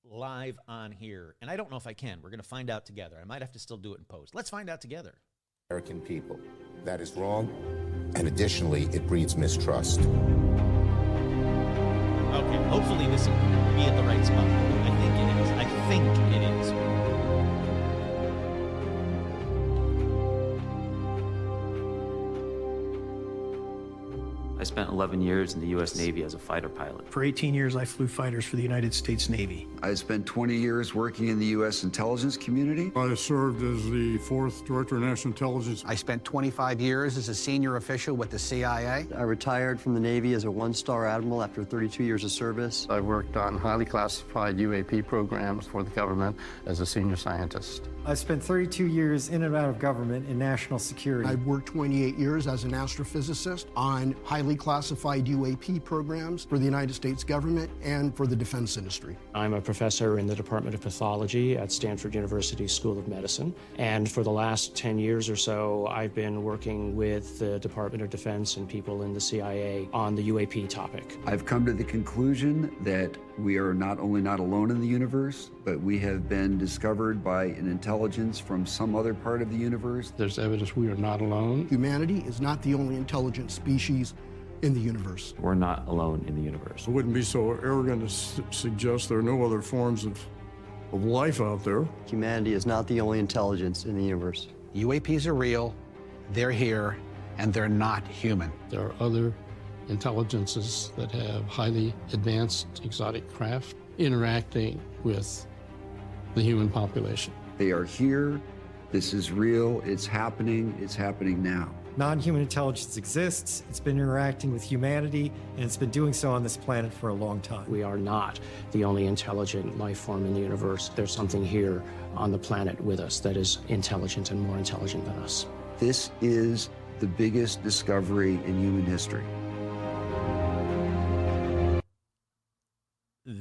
live on here. And I don't know if I can. We're going to find out together. I might have to still do it in post. Let's find out together. American people. That is wrong. And additionally, it breeds mistrust. Okay, hopefully this will be at the right spot. I think it is. I think it is. I spent 11 years in the U.S. Navy as a fighter pilot. For 18 years, I flew fighters for the United States Navy. I spent 20 years working in the U.S. intelligence community. I served as the 4th Director of National Intelligence. I spent 25 years as a senior official with the CIA. I retired from the Navy as a one-star admiral after 32 years of service. I worked on highly classified UAP programs for the government as a senior scientist. I spent 32 years in and out of government in national security. I worked 28 years as an astrophysicist on highly classified UAP programs for the United States government and for the defense industry. I'm a professor in the Department of Pathology at Stanford University School of Medicine. And for the last 10 years or so, I've been working with the Department of Defense and people in the CIA on the UAP topic. I've come to the conclusion that we are not only not alone in the universe, but we have been discovered by an intelligence from some other part of the universe. There's evidence we are not alone. Humanity is not the only intelligent species in the universe. We're not alone in the universe. I wouldn't be so arrogant to suggest there are no other forms of life out there. Humanity is not the only intelligence in the universe. UAPs are real, they're here, and they're not human. There are other intelligences that have highly advanced exotic craft interacting with the human population. They are here. This is real. It's happening now. Non-human intelligence exists, it's been interacting with humanity, and it's been doing so on this planet for a long time. We are not the only intelligent life form in the universe. There's something here on the planet with us that is intelligent and more intelligent than us. This is the biggest discovery in human history.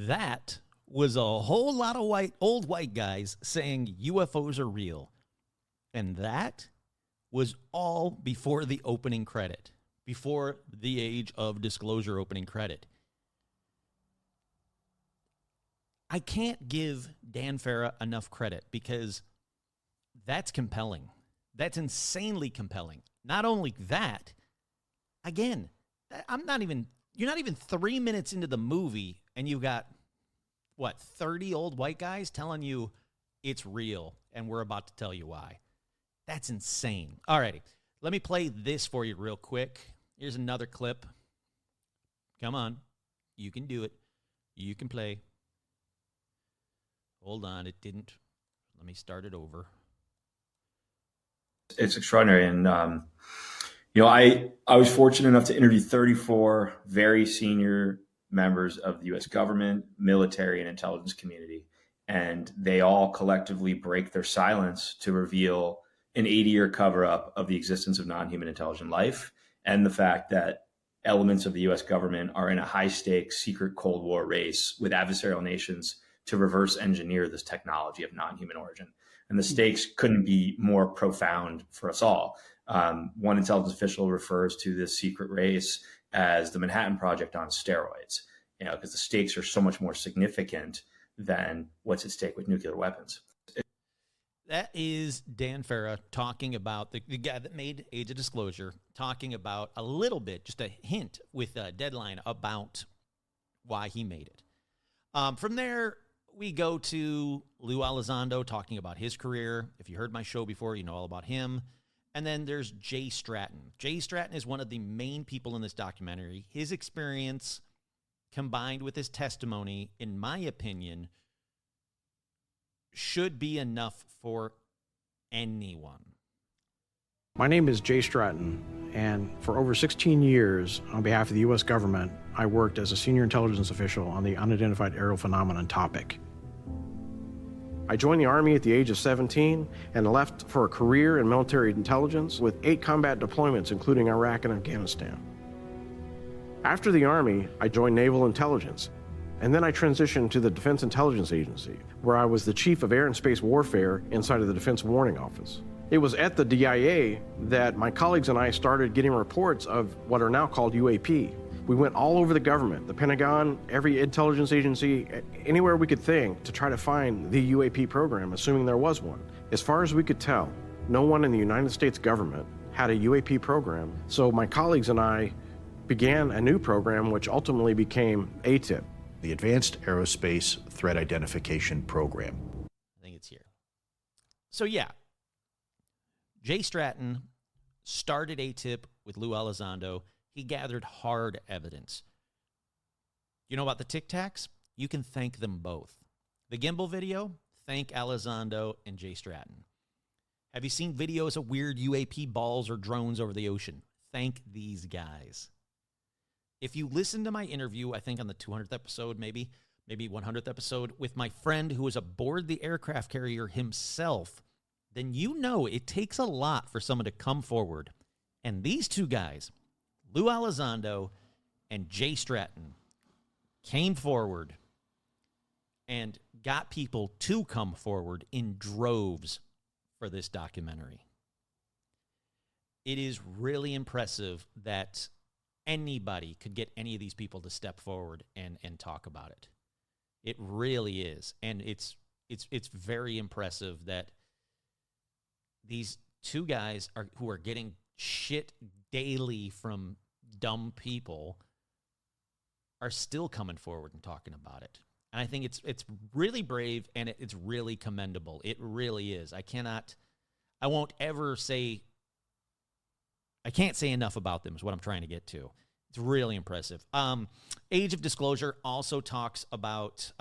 that was a whole lot of old white guys saying UFOs are real. And that was all before the opening credit, before the age of disclosure opening credit. I can't give Dan Farah enough credit because that's compelling. That's insanely compelling. Not only that, again, you're not even 3 minutes into the movie and you've got, 30 old white guys telling you it's real, and we're about to tell you why. That's insane. All righty, let me play this for you real quick. Here's another clip. Come on. You can do it. You can play. Hold on, it didn't. Let me start it over. It's extraordinary. And, I was fortunate enough to interview 34 very senior members of the U.S. government, military, and intelligence community. And they all collectively break their silence to reveal an 80-year cover-up of the existence of non-human intelligent life and the fact that elements of the U.S. government are in a high-stakes secret Cold War race with adversarial nations to reverse engineer this technology of non-human origin. And the stakes couldn't be more profound for us all. One intelligence official refers to this secret race as the Manhattan Project on steroids, because the stakes are so much more significant than what's at stake with nuclear weapons. That is Dan Farah talking about the guy that made Age of Disclosure, talking about a little bit, just a hint with a Deadline about why he made it. From there, we go to Lou Elizondo talking about his career. If you heard my show before, you know all about him. And then there's Jay Stratton. Jay Stratton is one of the main people in this documentary. His experience combined with his testimony, in my opinion, should be enough for anyone. My name is Jay Stratton, and for over 16 years, on behalf of the U.S. government, I worked as a senior intelligence official on the unidentified aerial phenomenon topic. I joined the Army at the age of 17 and left for a career in military intelligence with 8 combat deployments, including Iraq and Afghanistan. After the Army, I joined Naval Intelligence, and then I transitioned to the Defense Intelligence Agency, where I was the Chief of Air and Space Warfare inside of the Defense Warning Office. It was at the DIA that my colleagues and I started getting reports of what are now called UAP. We went all over the government, the Pentagon, every intelligence agency, anywhere we could think to try to find the UAP program, assuming there was one. As far as we could tell, no one in the United States government had a UAP program, so my colleagues and I began a new program which ultimately became ATIP. The Advanced Aerospace Threat Identification Program. I think it's here. So yeah, Jay Stratton started ATIP with Lou Elizondo. He gathered hard evidence. You know about the Tic Tacs? You can thank them both. The gimbal video, thank Elizondo and Jay Stratton. Have you seen videos of weird UAP balls or drones over the ocean? Thank these guys. If you listen to my interview, I think on the 200th episode, maybe 100th episode, with my friend who was aboard the aircraft carrier himself, then you know it takes a lot for someone to come forward. And these two guys, Lou Elizondo and Jay Stratton, came forward and got people to come forward in droves for this documentary. It is really impressive that anybody could get any of these people to step forward and talk about it. It really is. And it's very impressive that these two guys who are getting shit daily from dumb people are still coming forward and talking about it. And I think it's really brave and it's really commendable. It really is. I can't say enough about them is what I'm trying to get to. It's really impressive. Age of Disclosure also talks about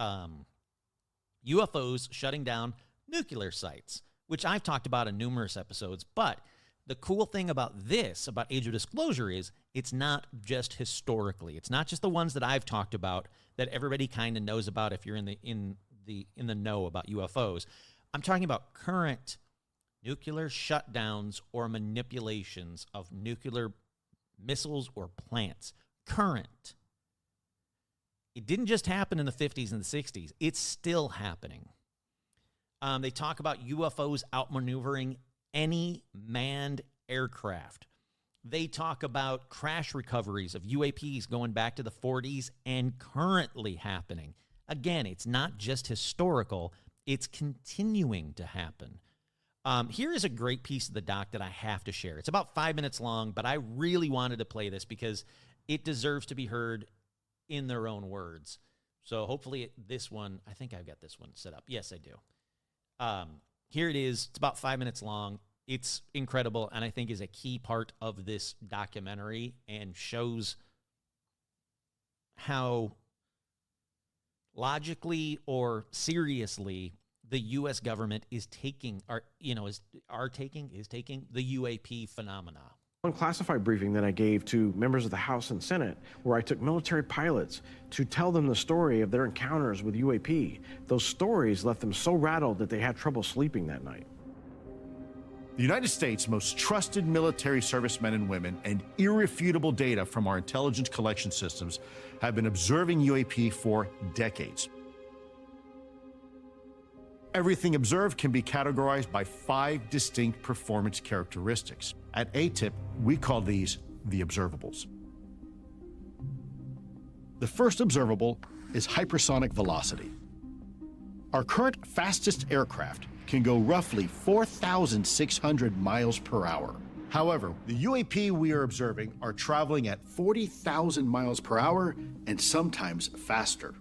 UFOs shutting down nuclear sites, which I've talked about in numerous episodes. But the cool thing about Age of Disclosure, is it's not just historically. It's not just the ones that I've talked about that everybody kind of knows about if you're in the know about UFOs. I'm talking about current nuclear shutdowns or manipulations of nuclear missiles or plants. Current. It didn't just happen in the 50s and the 60s. It's still happening. They talk about UFOs outmaneuvering any manned aircraft. They talk about crash recoveries of UAPs going back to the 40s and currently happening. Again, it's not just historical, it's continuing to happen. Here is a great piece of the doc that I have to share. It's about 5 minutes long, but I really wanted to play this because it deserves to be heard in their own words. So hopefully this one, I think I've got this one set up. Yes, I do. Here it is. It's about 5 minutes long. It's incredible, and I think is a key part of this documentary and shows how logically or seriously the U.S. government is taking the UAP phenomena. One classified briefing that I gave to members of the House and Senate, where I took military pilots to tell them the story of their encounters with UAP. Those stories left them so rattled that they had trouble sleeping that night. The United States' most trusted military servicemen and women and irrefutable data from our intelligence collection systems have been observing UAP for decades. Everything observed can be categorized by 5 distinct performance characteristics. At ATIP, we call these the observables. The first observable is hypersonic velocity. Our current fastest aircraft can go roughly 4,600 miles per hour. However, the UAP we are observing are traveling at 40,000 miles per hour and sometimes faster.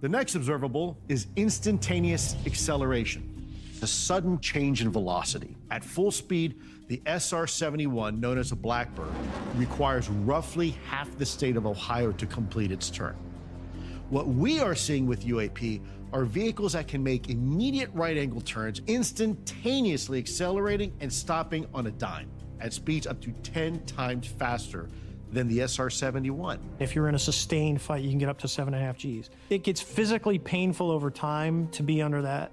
The next observable is instantaneous acceleration, a sudden change in velocity. At full speed, the SR-71, known as a Blackbird, requires roughly half the state of Ohio to complete its turn. What we are seeing with UAP are vehicles that can make immediate right-angle turns, instantaneously accelerating and stopping on a dime at speeds up to 10 times faster than the SR-71. If you're in a sustained fight, you can get up to 7.5 Gs. It gets physically painful over time to be under that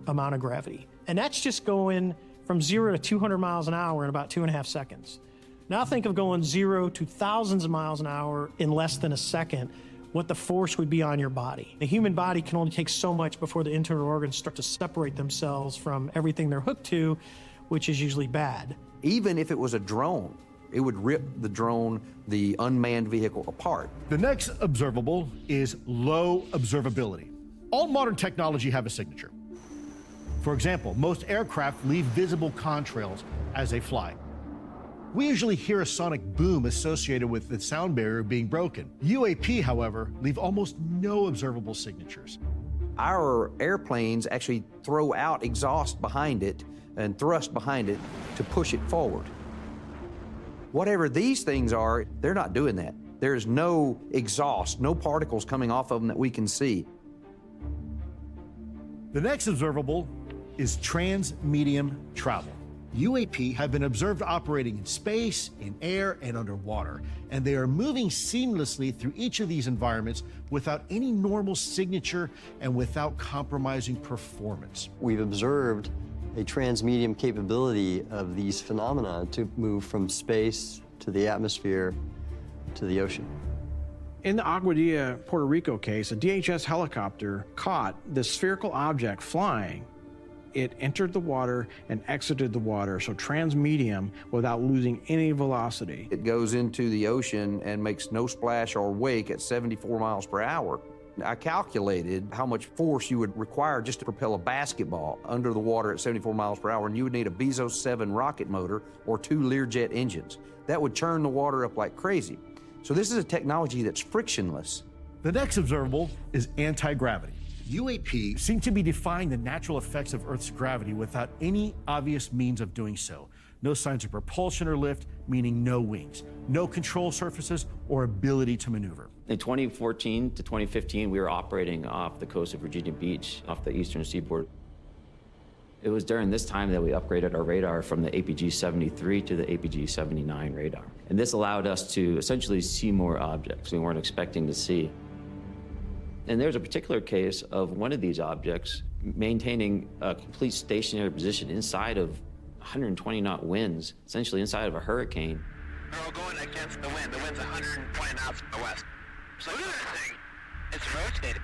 amount of gravity. And that's just going from 0 to 200 miles an hour in about 2.5 seconds. Now think of going 0 to thousands of miles an hour in less than a second, what the force would be on your body. The human body can only take so much before the internal organs start to separate themselves from everything they're hooked to, which is usually bad. Even if it was a drone, it would rip the drone, the unmanned vehicle, apart. The next observable is low observability. All modern technology have a signature. For example, most aircraft leave visible contrails as they fly. We usually hear a sonic boom associated with the sound barrier being broken. UAP, however, leave almost no observable signatures. Our airplanes actually throw out exhaust behind it and thrust behind it to push it forward. Whatever these things are, they're not doing that. There's no exhaust, no particles coming off of them that we can see. The next observable is trans-medium travel. UAP have been observed operating in space, in air, and underwater, and they are moving seamlessly through each of these environments without any normal signature and without compromising performance. We've observed a transmedium capability of these phenomena to move from space to the atmosphere to the ocean. In the Aguadilla, Puerto Rico case, a DHS helicopter caught this spherical object flying. It entered the water and exited the water, so transmedium without losing any velocity. It goes into the ocean and makes no splash or wake at 74 miles per hour. I calculated how much force you would require just to propel a basketball under the water at 74 miles per hour, and you would need a Bezos 7 rocket motor or 2 Learjet engines. That would churn the water up like crazy. So this is a technology that's frictionless. The next observable is anti-gravity. UAP seem to be defying the natural effects of Earth's gravity without any obvious means of doing so. No signs of propulsion or lift, meaning no wings, no control surfaces or ability to maneuver. In 2014 to 2015, we were operating off the coast of Virginia Beach, off the eastern seaboard. It was during this time that we upgraded our radar from the APG-73 to the APG-79 radar. And this allowed us to essentially see more objects we weren't expecting to see. And there's a particular case of one of these objects maintaining a complete stationary position inside of 120 knot winds, essentially inside of a hurricane. We're all going against the wind. The wind's 120 knots from the west. So look at that thing. It's rotating.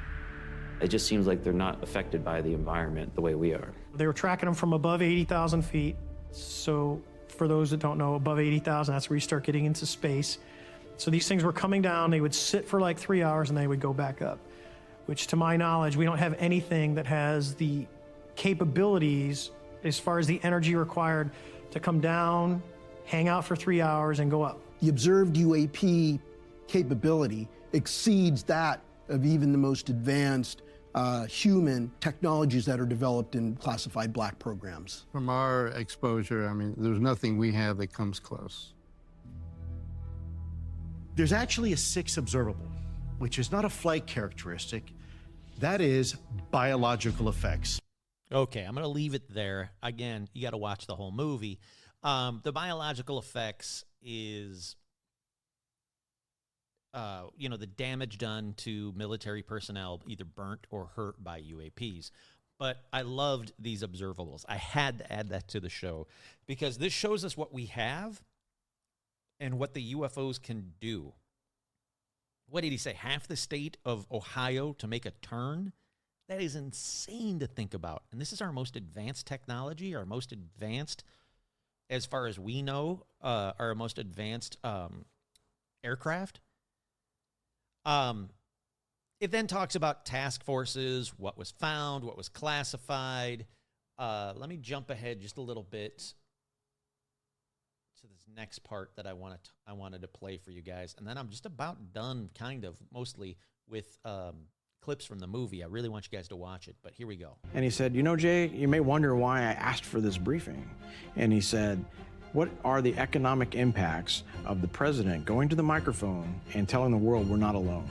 It just seems like they're not affected by the environment the way we are. They were tracking them from above 80,000 feet. So for those that don't know, above 80,000, that's where you start getting into space. So these things were coming down, they would sit for like 3 hours and they would go back up, which to my knowledge, we don't have anything that has the capabilities as far as the energy required to come down, hang out for 3 hours and go up. The observed UAP capability exceeds that of even the most advanced human technologies that are developed in classified black programs. From our exposure, I mean, there's nothing we have that comes close. There's actually a sixth observable, which is not a flight characteristic. That is biological effects. Okay, I'm going to leave it there. Again, you got to watch the whole movie. The biological effects is, the damage done to military personnel, either burnt or hurt by UAPs. But I loved these observables. I had to add that to the show because this shows us what we have and what the UFOs can do. What did he say? Half the state of Ohio to make a turn? That is insane to think about. And this is our most advanced technology, our most advanced, as far as we know, our most advanced aircraft. It then talks about task forces, what was found, what was classified. Let me jump ahead just a little bit to this next part that I wanted to play for you guys. And then I'm just about done, kind of, mostly with clips from the movie. I really want you guys to watch it, but here we go. And he said, you know, Jay, you may wonder why I asked for this briefing. And he said, what are the economic impacts of the president going to the microphone and telling the world we're not alone?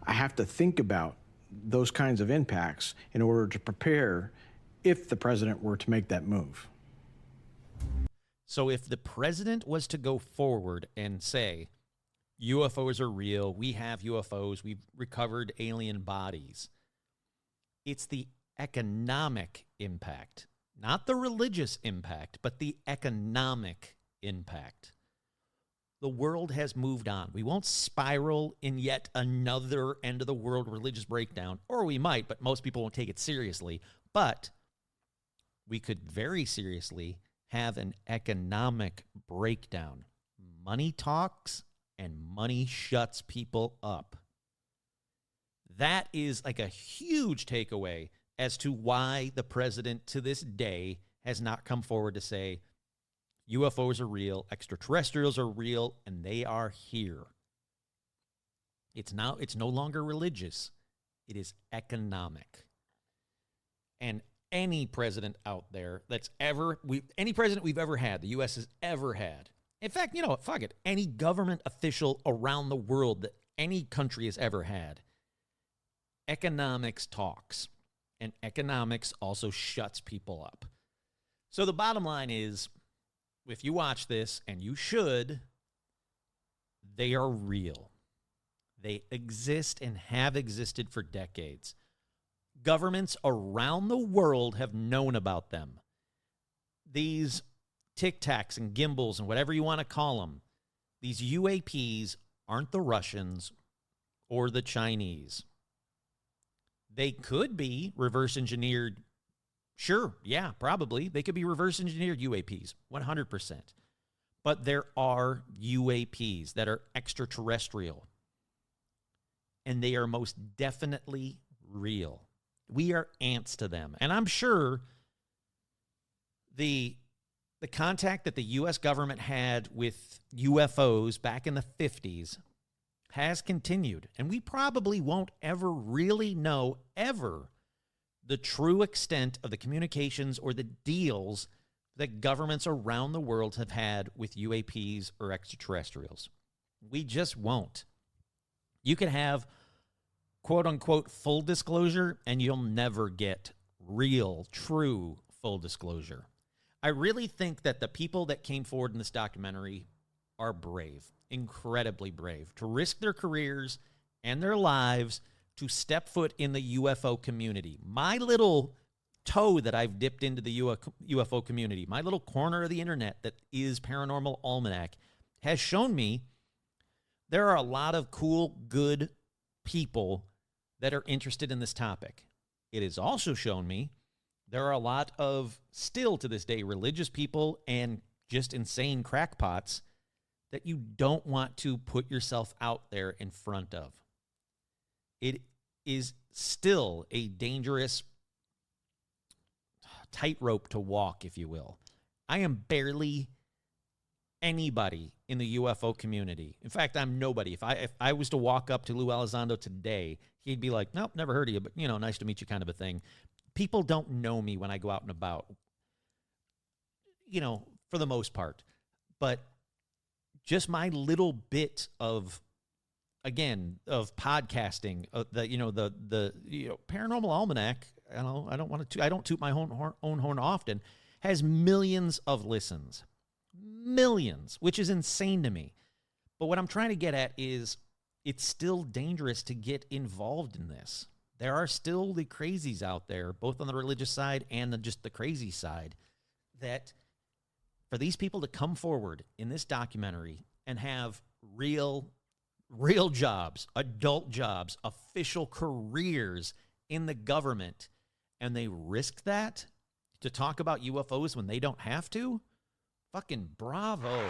I have to think about those kinds of impacts in order to prepare if the president were to make that move. So if the president was to go forward and say, UFOs are real, we have UFOs, we've recovered alien bodies, it's the economic impact, not the religious impact, but the economic impact. The world has moved on. We won't spiral in yet another end of the world religious breakdown, or we might, but most people won't take it seriously. But we could very seriously have an economic breakdown. Money talks and money shuts people up. That is like a huge takeaway as to why the president to this day has not come forward to say UFOs are real, extraterrestrials are real, and they are here. It's no longer religious. It is economic. And any president out there any president we've ever had, the U.S. has ever had. In fact, you know what? Fuck it. Any government official around the world that any country has ever had. Economics talks. And economics also shuts people up. So the bottom line is, if you watch this, and you should, they are real. They exist and have existed for decades. Governments around the world have known about them. These Tic Tacs and gimbals and whatever you want to call them, these UAPs aren't the Russians or the Chinese. They could be reverse engineered. Sure, yeah, probably. They could be reverse engineered UAPs, 100%. But there are UAPs that are extraterrestrial. And they are most definitely real. We are ants to them. And I'm sure the contact that the U.S. government had with UFOs back in the 50s has continued. And we probably won't ever really know, ever, the true extent of the communications or the deals that governments around the world have had with UAPs or extraterrestrials. We just won't. You can have, quote-unquote, full disclosure, and you'll never get real, true full disclosure. I really think that the people that came forward in this documentary are brave, incredibly brave, to risk their careers and their lives to step foot in the UFO community. My little toe that I've dipped into the UFO community, my little corner of the internet that is Paranormal Almanac, has shown me There are a lot of cool, good people that are interested in this topic. It has also shown me there are a lot of, still to this day, religious people and just insane crackpots that you don't want to put yourself out there in front of. It is still a dangerous tightrope to walk, if you will. I am barely anybody in the UFO community. In fact, I'm nobody. If I was to walk up to Lou Elizondo today, he'd be like, nope, never heard of you, but, nice to meet you kind of a thing. People don't know me when I go out and about, for the most part. But just my little bit of, again, of podcasting, the Paranormal Almanac, I don't toot my own horn often, has millions of listens. Millions, which is insane to me. But what I'm trying to get at is it's still dangerous to get involved in this. There are still the crazies out there, both on the religious side and just the crazy side, that for these people to come forward in this documentary and have real jobs, adult jobs, official careers in the government, and they risk that to talk about UFOs when they don't have to, fucking bravo.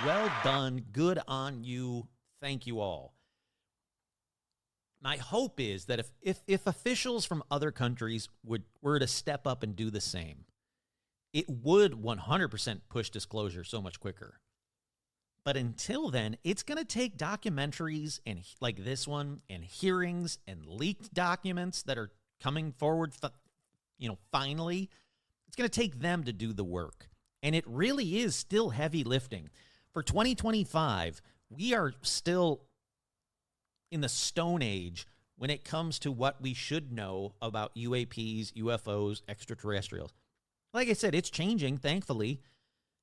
Well done. Good on you. Thank you all. My hope is that if officials from other countries were to step up and do the same, it would 100% push disclosure so much quicker. But until then, it's going to take documentaries and like this one and hearings and leaked documents that are coming forward, finally. It's going to take them to do the work. And it really is still heavy lifting. For 2025, we are still in the Stone Age when it comes to what we should know about UAPs, UFOs, extraterrestrials. Like I said, it's changing, thankfully.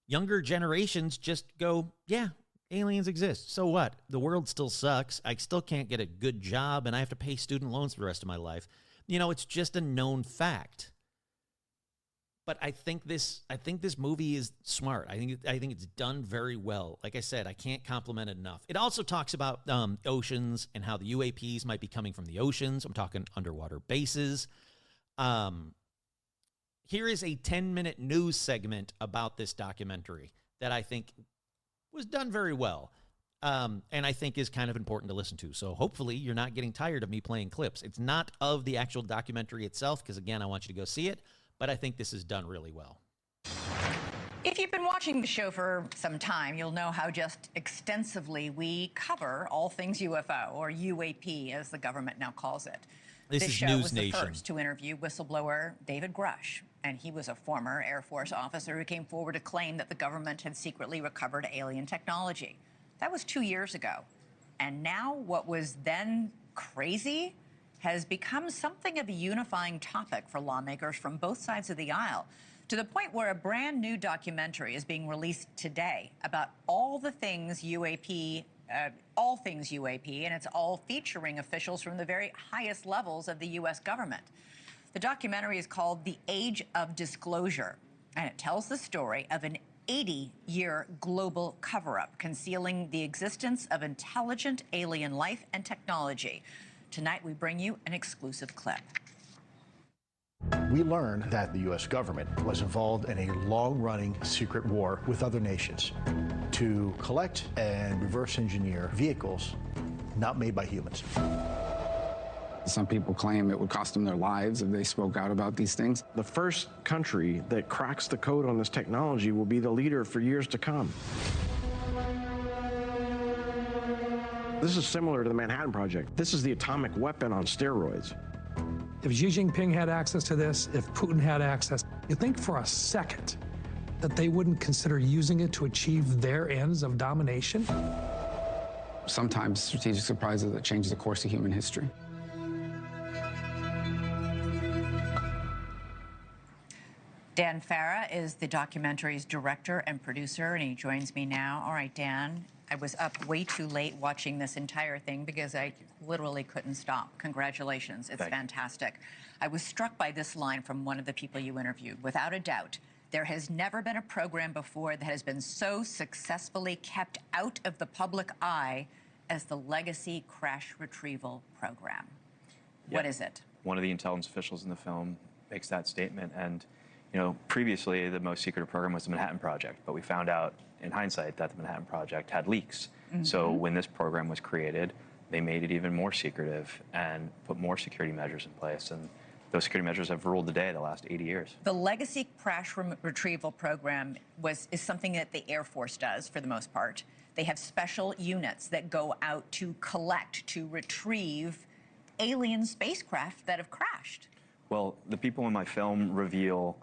Younger generations just go, yeah, aliens exist. So what? The world still sucks. I still can't get a good job, and I have to pay student loans for the rest of my life. It's just a known fact. But I think this movie is smart. I think it's done very well. Like I said, I can't compliment it enough. It also talks about oceans and how the UAPs might be coming from the oceans. I'm talking underwater bases. Here is a 10-minute news segment about this documentary that I think was done very well, and I think is kind of important to listen to. So hopefully you're not getting tired of me playing clips. It's not of the actual documentary itself, because, again, I want you to go see it. But I think this is done really well. If you've been watching the show for some time, you'll know how just extensively we cover all things UFO, or UAP as the government now calls it. This is show News was Nation. the first to interview whistleblower David Grush, and he was a former Air Force officer who came forward to claim that the government had secretly recovered alien technology. That was 2 years ago. And now what was then crazy has become something of a unifying topic for lawmakers from both sides of the aisle, to the point where a brand new documentary is being released today about all things UAP, and it's all featuring officials from the very highest levels of the U.S. government. The documentary is called The Age of Disclosure, and it tells the story of an 80-year global cover-up concealing the existence of intelligent alien life and technology. Tonight, we bring you an exclusive clip. We learned that the U.S. government was involved in a long-running secret war with other nations to collect and reverse engineer vehicles not made by humans. Some people claim it would cost them their lives if they spoke out about these things. The first country that cracks the code on this technology will be the leader for years to come. This is similar to the Manhattan Project. This is the atomic weapon on steroids. If Xi Jinping had access to this, if Putin had access, you think for a second that they wouldn't consider using it to achieve their ends of domination? Sometimes strategic surprises that change the course of human history. Dan Farah is the documentary's director and producer, and he joins me now. All right, Dan, I was up way too late watching this entire thing because I literally couldn't stop. Congratulations. It's fantastic. I was struck by this line from one of the people you interviewed. Without a doubt, there has never been a program before that has been so successfully kept out of the public eye as the Legacy Crash Retrieval Program. What is it? One of the intelligence officials in the film makes that statement. And, previously the most secretive program was the Manhattan Project, but we found out in hindsight that the Manhattan Project had leaks. So when this program was created, they made it even more secretive and put more security measures in place. And those security measures have ruled the day the last 80 years. The Legacy Crash Retrieval Program is something that the Air Force does for the most part. They have special units that go out to collect, to retrieve alien spacecraft that have crashed. Well, the people in my film reveal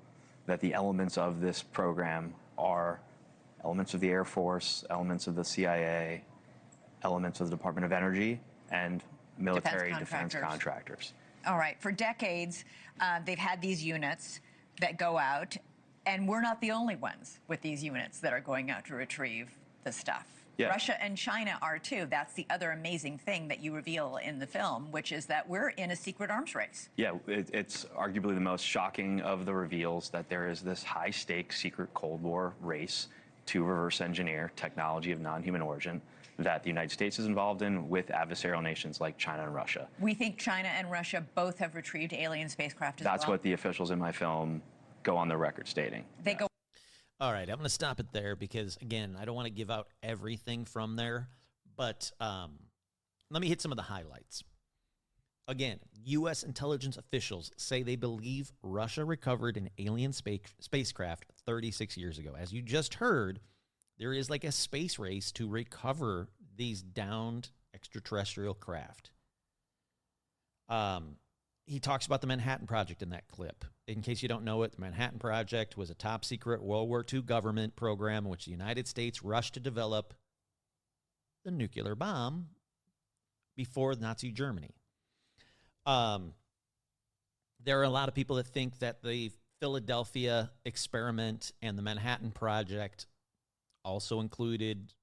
that the elements of this program are elements of the Air Force, elements of the CIA, elements of the Department of Energy, and military defense contractors. All right. For decades, they've had these units that go out, and we're not the only ones with these units that are going out to retrieve the stuff. Yeah. Russia and China are too. That's the other amazing thing that you reveal in the film, which is that we're in a secret arms race. Yeah, it's arguably the most shocking of the reveals that there is this high-stakes secret Cold War race to reverse engineer technology of non-human origin that the United States is involved in with adversarial nations like China and Russia. We think China and Russia both have retrieved alien spacecraft as well. That's what the officials in my film go on the record stating. They go. All right, I'm going to stop it there because, again, I don't want to give out everything from there, but let me hit some of the highlights. Again, U.S. intelligence officials say they believe Russia recovered an alien spacecraft 36 years ago. As you just heard, there is like a space race to recover these downed extraterrestrial craft. He talks about the Manhattan Project in that clip. In case you don't know it, the Manhattan Project was a top-secret World War II government program in which the United States rushed to develop the nuclear bomb before Nazi Germany. There are a lot of people that think that the Philadelphia experiment and the Manhattan Project also included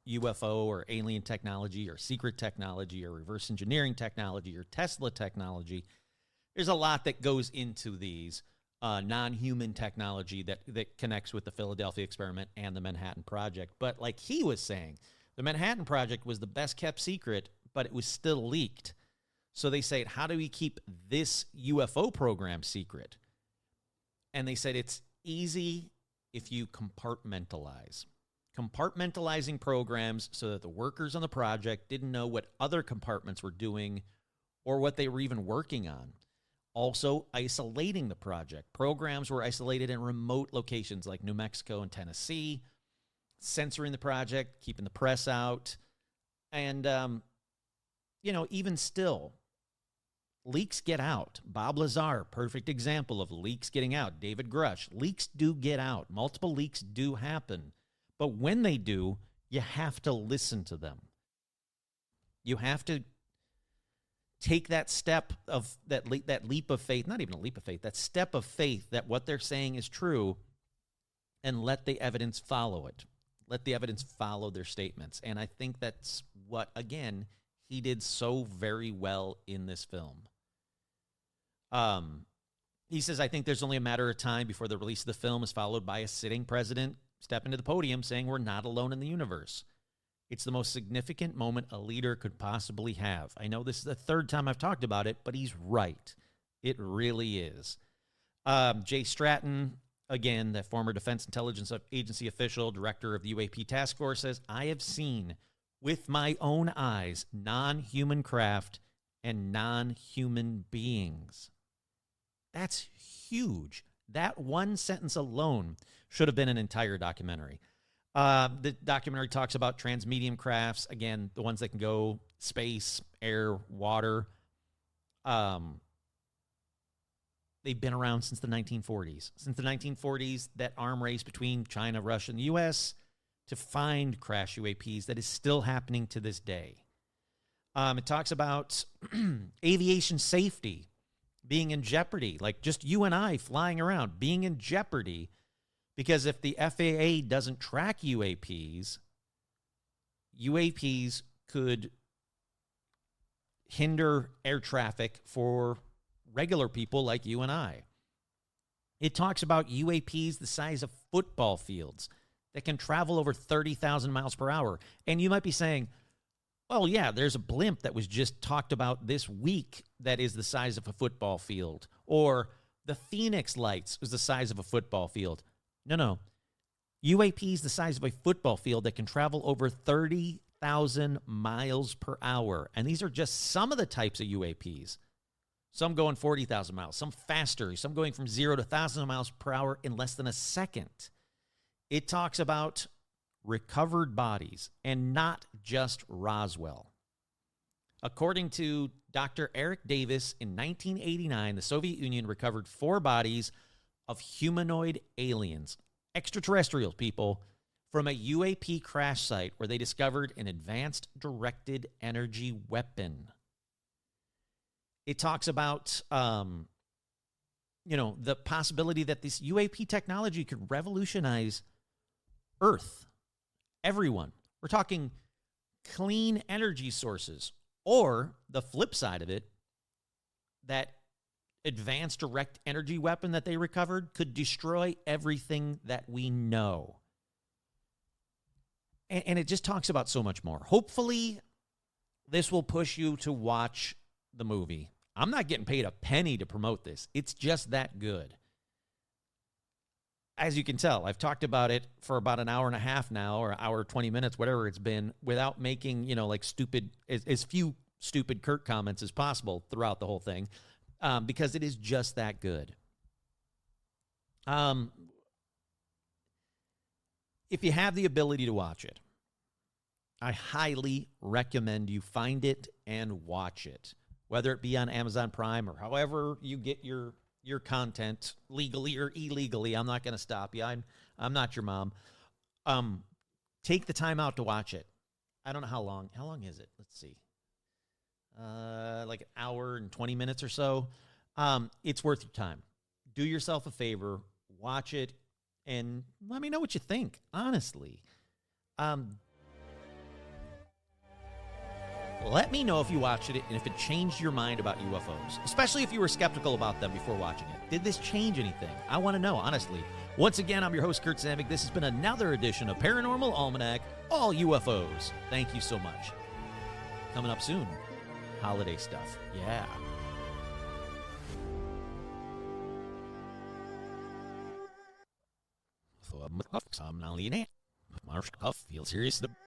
UFO or alien technology or secret technology or reverse engineering technology or Tesla technology. There's a lot that goes into these non-human technology that connects with the Philadelphia experiment and the Manhattan Project. But like he was saying, the Manhattan Project was the best kept secret, but it was still leaked. So they said, how do we keep this UFO program secret? And they said it's easy if you compartmentalize. Compartmentalizing programs so that the workers on the project didn't know what other compartments were doing or what they were even working on. Also, isolating the project. Programs were isolated in remote locations like New Mexico and Tennessee, censoring the project, keeping the press out. And, even still, leaks get out. Bob Lazar, perfect example of leaks getting out. David Grush, leaks do get out. Multiple leaks do happen. But when they do, you have to listen to them. You have to take that step of that leap of faith, not even a leap of faith, that step of faith that what they're saying is true, and let the evidence follow it. Let the evidence follow their statements. And I think that's what, again, he did so very well in this film. He says, I think there's only a matter of time before the release of the film is followed by a sitting president stepping to the podium saying we're not alone in the universe. It's the most significant moment a leader could possibly have. I know this is the third time I've talked about it, but he's right. It really is. Jay Stratton, again, the former Defense Intelligence Agency official, director of the UAP task force, says, I have seen with my own eyes non-human craft and non-human beings. That's huge. That one sentence alone should have been an entire documentary. The documentary talks about transmedium crafts, again, the ones that can go space, air, water. They've been around since the 1940s. Since the 1940s, that arm race between China, Russia, and the U.S. to find crash UAPs that is still happening to this day. It talks about aviation safety being in jeopardy, like just you and I flying around, being in jeopardy, because if the FAA doesn't track UAPs could hinder air traffic for regular people like you and I. It talks about UAPs the size of football fields that can travel over 30,000 miles per hour. And you might be saying, Oh, yeah, there's a blimp that was just talked about this week that is the size of a football field. Or the Phoenix Lights was the size of a football field. No. UAP is the size of a football field that can travel over 30,000 miles per hour. And these are just some of the types of UAPs. Some going 40,000 miles, some faster, some going from 0 to 1,000 miles per hour in less than a second. It talks about recovered bodies and not just Roswell. According to Dr. Eric Davis, in 1989, the Soviet Union recovered 4 bodies of humanoid aliens, extraterrestrials, people, from a UAP crash site where they discovered an advanced directed energy weapon. It talks about, the possibility that this UAP technology could revolutionize Earth, everyone. We're talking clean energy sources, or the flip side of it, that advanced direct energy weapon that they recovered could destroy everything that we know. And it just talks about so much more. Hopefully, this will push you to watch the movie. I'm not getting paid a penny to promote this. It's just that good. As you can tell, I've talked about it for about an hour and a half now, or hour 20 minutes, whatever it's been, without making, stupid, as few stupid Kurt comments as possible throughout the whole thing, because it is just that good. If you have the ability to watch it, I highly recommend you find it and watch it, whether it be on Amazon Prime or however you get your content, legally or illegally. I'm not going to stop you. I'm not your mom. Take the time out to watch it. I don't know how long. How long is it? Let's see. Like an hour and 20 minutes or so. It's worth your time. Do yourself a favor, watch it, and let me know what you think, honestly. Let me know if you watched it and if it changed your mind about UFOs, especially if you were skeptical about them before watching it. Did this change anything? I want to know, honestly. Once again, I'm your host, Kurt Savik. This has been another edition of Paranormal Almanac, all UFOs. Thank you so much. Coming up soon, holiday stuff. Yeah. Feel serious.